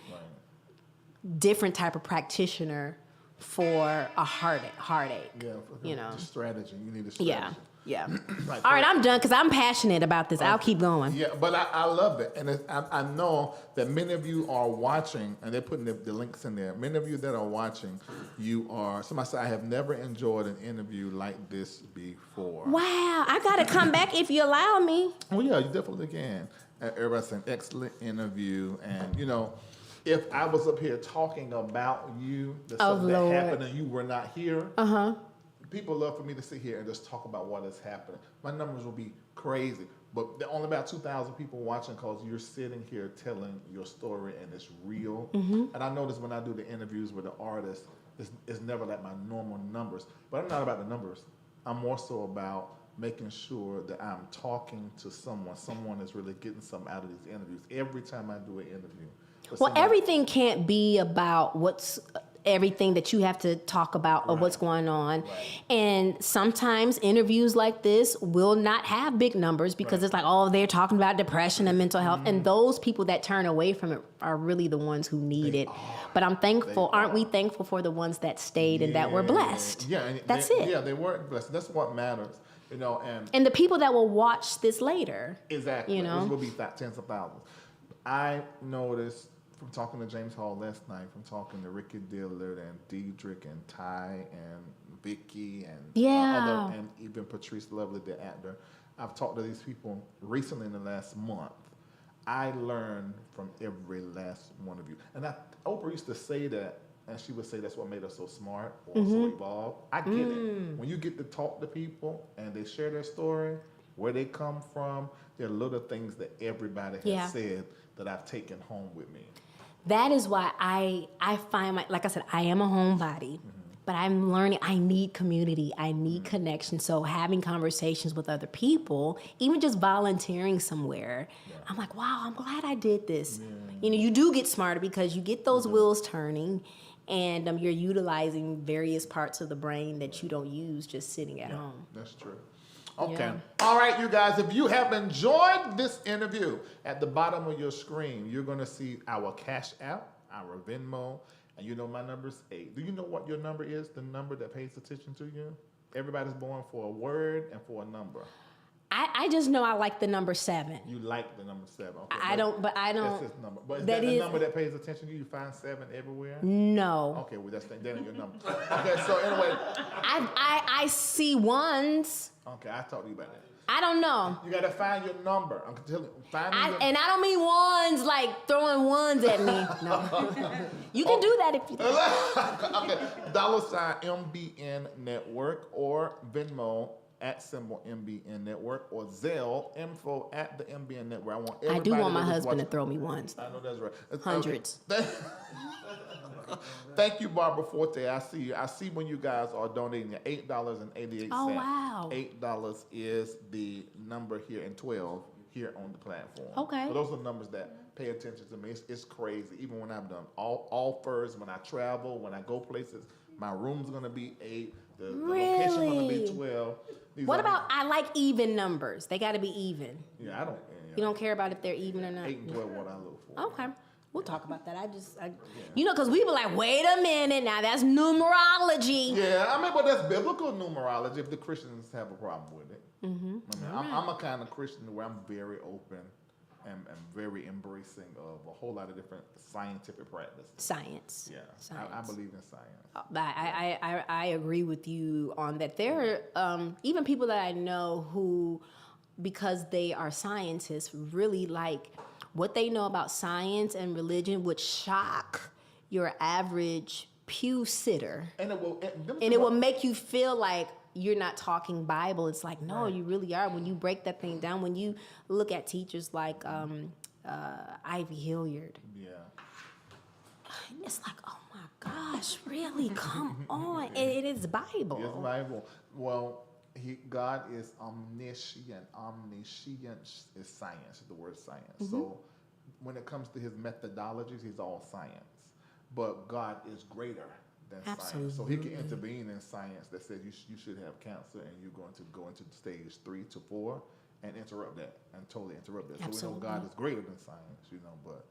different type of practitioner for a heartache? Yeah, just strategy. You need a strategy. Yeah. All right, I'm done because I'm passionate about this. I'll keep going. Yeah, but I love it. And I know that many of you are watching, and they're putting the links in there. Many of you that are watching, somebody said, I have never enjoyed an interview like this before. Wow, I got to come back if you allow me. Oh, yeah, you definitely can. Everybody said, excellent interview. And, if I was up here talking about you, the stuff that happened and you were not here, people love for me to sit here and just talk about what is happening. My numbers will be crazy, but there are only about 2,000 people watching because you're sitting here telling your story and it's real. And I notice when I do the interviews with the artists, it's never like my normal numbers. But I'm not about the numbers. I'm more so about making sure that I'm talking to someone is really getting something out of these interviews every time I do an interview. Well, everything can't be about everything that you have to talk about of what's going on. And sometimes interviews like this will not have big numbers because it's like, they're talking about depression and mental health. And those people that turn away from it are really the ones who need it. But I'm thankful. Aren't we thankful for the ones that stayed and that were blessed? Yeah. And that's it. Yeah, they were blessed. That's what matters. And the people that will watch this later. Exactly. This will be tens of thousands. I noticed from talking to James Hall last night, from talking to Ricky Dillard and Diedrich and Ty and Vicky and and even Patrice Lovely, the actor. I've talked to these people recently in the last month. I learned from every last one of you. And Oprah used to say that, and she would say that's what made us so smart or so evolved. I get it. When you get to talk to people and they share their story, where they come from, there are little things that everybody has said that I've taken home with me. That is why I find like I said, I am a homebody. But I'm learning, I need community, I need connection. So having conversations with other people, even just volunteering somewhere, I'm like, wow, I'm glad I did this. You know, you do get smarter because you get those wheels turning, and you're utilizing various parts of the brain that you don't use just sitting at home. That's true. Okay. Yeah. All right, you guys, if you have enjoyed this interview, at the bottom of your screen, you're going to see our Cash App, our Venmo, and you know my number's 8. Do you know what your number is, the number that pays attention to you? Everybody's born for a word and for a number. I just know I like the number 7. You like the number 7. Okay, I don't. That's his number. But is that the number that pays attention to you? You find 7 everywhere? No. Okay, well, that ain't your number. Okay, so anyway. I see ones. Okay, I'll talk to you about that. I don't know. You gotta find your number. I'm telling you, And I don't mean ones like throwing ones at me. No. You can do that if you Okay, $ MBN Network or Venmo @MBN Network or Zelle info @ the MBN Network. I want everybody. I do want my that is husband to watching. throw me ones. I know that's right. Hundreds. Thank you, Barbara Forte. I see you. I see when you guys are donating the $8.88. Oh, wow. $8 is the number here, and 12 here on the platform. Okay. So those are numbers that pay attention to me. It's crazy. Even when I've done all offers, when I travel, when I go places, my room's gonna be 8. The location's gonna be 12. What about, I like even numbers. They got to be even. Yeah, I don't. You don't care about if they're even or not? 8 and 12 what I look for. Okay. We'll talk about that. You know, because we were like, wait a minute, now that's numerology. Yeah, I mean, but that's biblical numerology if the Christians have a problem with it. Mm-hmm. I mean, I'm a kind of Christian where I'm very open and very embracing of a whole lot of different scientific practices. Science. Yeah, Science. I believe in science. I agree with you on that. There are even people that I know who, because they are scientists, really like what they know about science and religion would shock your average pew sitter. And it will make you feel like you're not talking Bible. It's like, no, you really are. When you break that thing down, when you look at teachers like Ivy Hilliard. Yeah. It's like, oh my gosh, really? Come on. It is Bible. It's Bible. Well, God is omniscient. Omniscient is science, the word science. Mm-hmm. So when it comes to his methodologies, he's all science. But God is greater than Absolutely. science. So he can intervene in science that says you should have cancer and you're going to go into stage 3 to 4 and interrupt that and totally interrupt that. Absolutely. So we know God is greater than science, but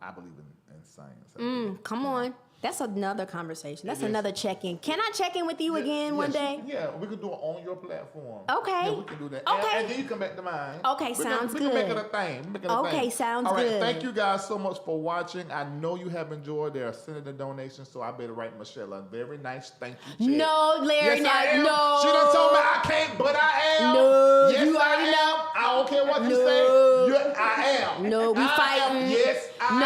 I believe in science. Come on. That's another conversation. That's another check-in. Can I check in with you again one day? Yeah, we could do it on your platform. Okay. Yeah, we can do that. Okay. And then you come back to mine. Okay, sounds we good. can make it a thing. Okay, sounds All right, good. thank you guys so much for watching. I know you have enjoyed. They are sending the donations, so I better write Michelle a very nice thank you check. No, Larry, yes, I am. no. She done told me I can't, but I am. No, yes, you I already am. know. I don't care what you No. say. I am. No, we I fighting. am. Yes, I am.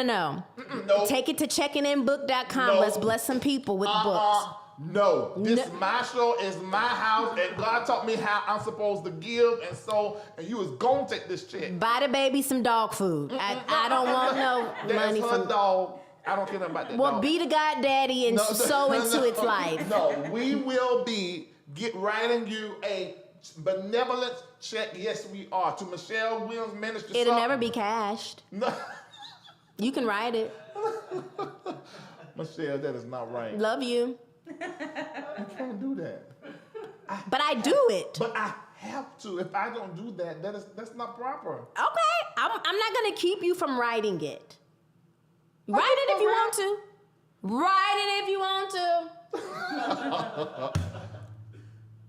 No. No. Take it to checkinginbook.com. No. Let's bless some people with books. No, this my show is my house, and God taught me how I'm supposed to give, and so, and you was gonna take this check. Buy the baby some dog food. I don't want no That's money her from. dog. I don't care nothing about that Well, dog. be the goddaddy and sow into its life. No, we will be writing you a benevolent check. Yes, we are. To Michelle Williams Ministry. It'll never be cashed. No. You can write it. Michelle, that is not right. Love you. You can't do that. But I do it. But I have to. If I don't do that, that's not proper. Okay. I'm not going to keep you from writing it. Write it if you want to. Write it if you want to.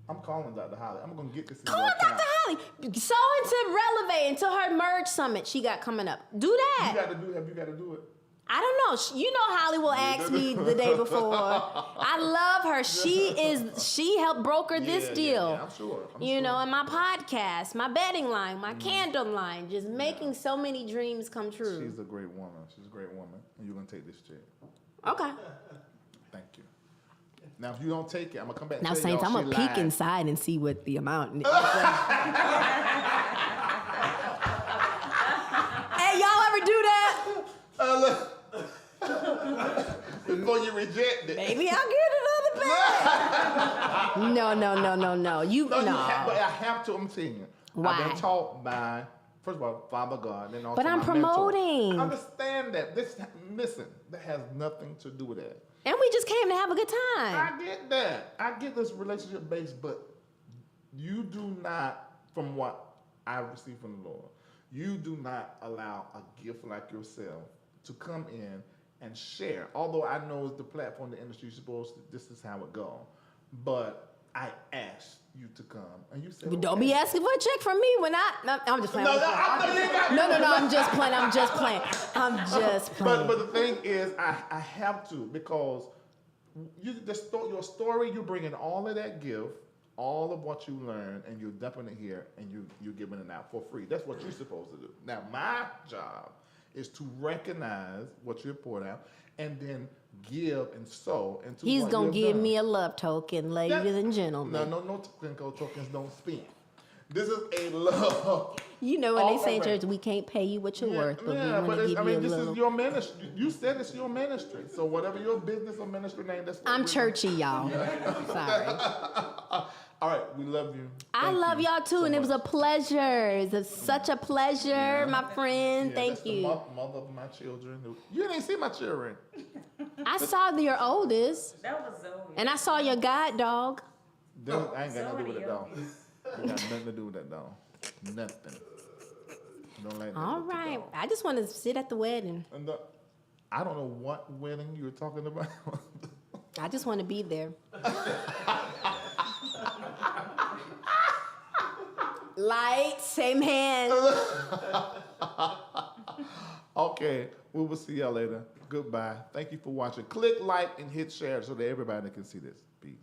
I'm calling Dr. Holly. I'm going to get this in Call your account. Dr. Holly. So into Relevate, until her merge summit she got coming up. Do that. You got to do it. I don't know. You know Holly will ask me the day before. I love her. She helped broker this deal. Yeah, I'm sure. You know, and my podcast, my betting line, my candle line, just making so many dreams come true. She's a great woman. And you're going to take this check. Okay. Thank you. Now, if you don't take it, I'm going to come back Now, and tell Saints, y'all I'm going to she peek lied. inside and see what the amount is. Hey, y'all ever do that? Before you reject it. Maybe I'll get it. No. You No, no. but I have to. I'm saying it. Why? I've been taught by, first of all, Father God, then also But I'm my mentor. promoting. I understand that. Listen, that has nothing to do with that. And we just came to have a good time. I get that. I get this relationship based, but you do not, from what I received from the Lord, you do not allow a gift like yourself to come in and share. Although I know it's the platform, the industry, you're supposed to, this is how it goes. But I asked you to come, and you said, But don't okay. be asking for a check from me when I'm just playing. No, I know you got No, I'm just playing. But the thing is, I have to, because your story, you're bringing all of that gift, all of what you learn, and you're dumping it here, and you're giving it out for free. That's what you're supposed to do. Now, my job is to recognize what you poured out, and then give and sow into He's what gonna you've give done. me a love token, ladies and gentlemen. No tokens don't speak. This is a love. You know when they say in offering. church, we can't pay you what you're worth, but we want to it's- give I mean, you a this little. is your ministry. You said it's your ministry. So whatever your business or ministry name, that's what I'm we're churchy, y'all. Sorry. All right, we love you. I Thank love you y'all too, so and it was a much. pleasure. It's such a pleasure, my friend. Yeah, Thank that's the you. mother of my children. You didn't see my children. I saw your oldest, That was Zoe. and I saw your guide dog. I ain't got nothing to do with that dog. It got nothing to do with that dog. Nothing. Don't like that All with the right, dog. I just want to sit at the wedding. And I don't know what wedding you were talking about. I just want to be there. Light, same hand. Okay, we will see y'all later. Goodbye. Thank you for watching. Click like and hit share so that everybody can see this. Peace.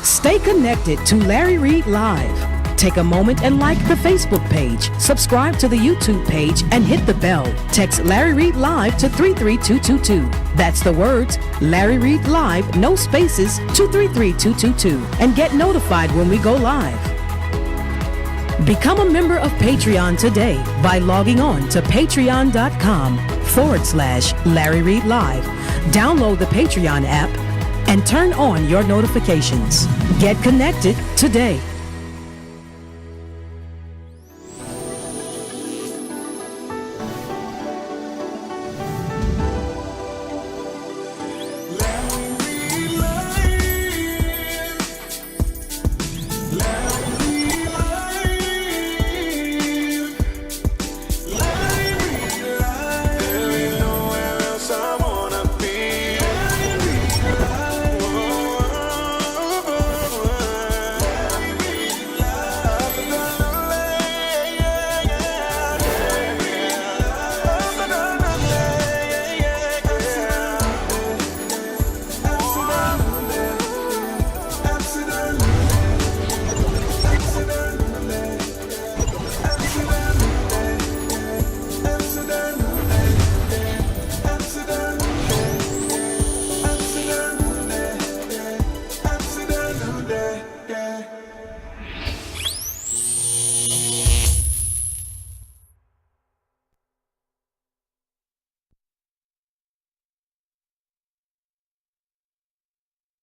Stay connected to Larry Reid Live. Take a moment and like the Facebook page, subscribe to the YouTube page, and hit the bell. Text Larry Reid Live to 33222. That's the words Larry Reid Live, no spaces, to 33222, and get notified when we go live. Become a member of Patreon today by logging on to patreon.com/Larry Reid Live. Download the Patreon app and turn on your notifications. Get connected today.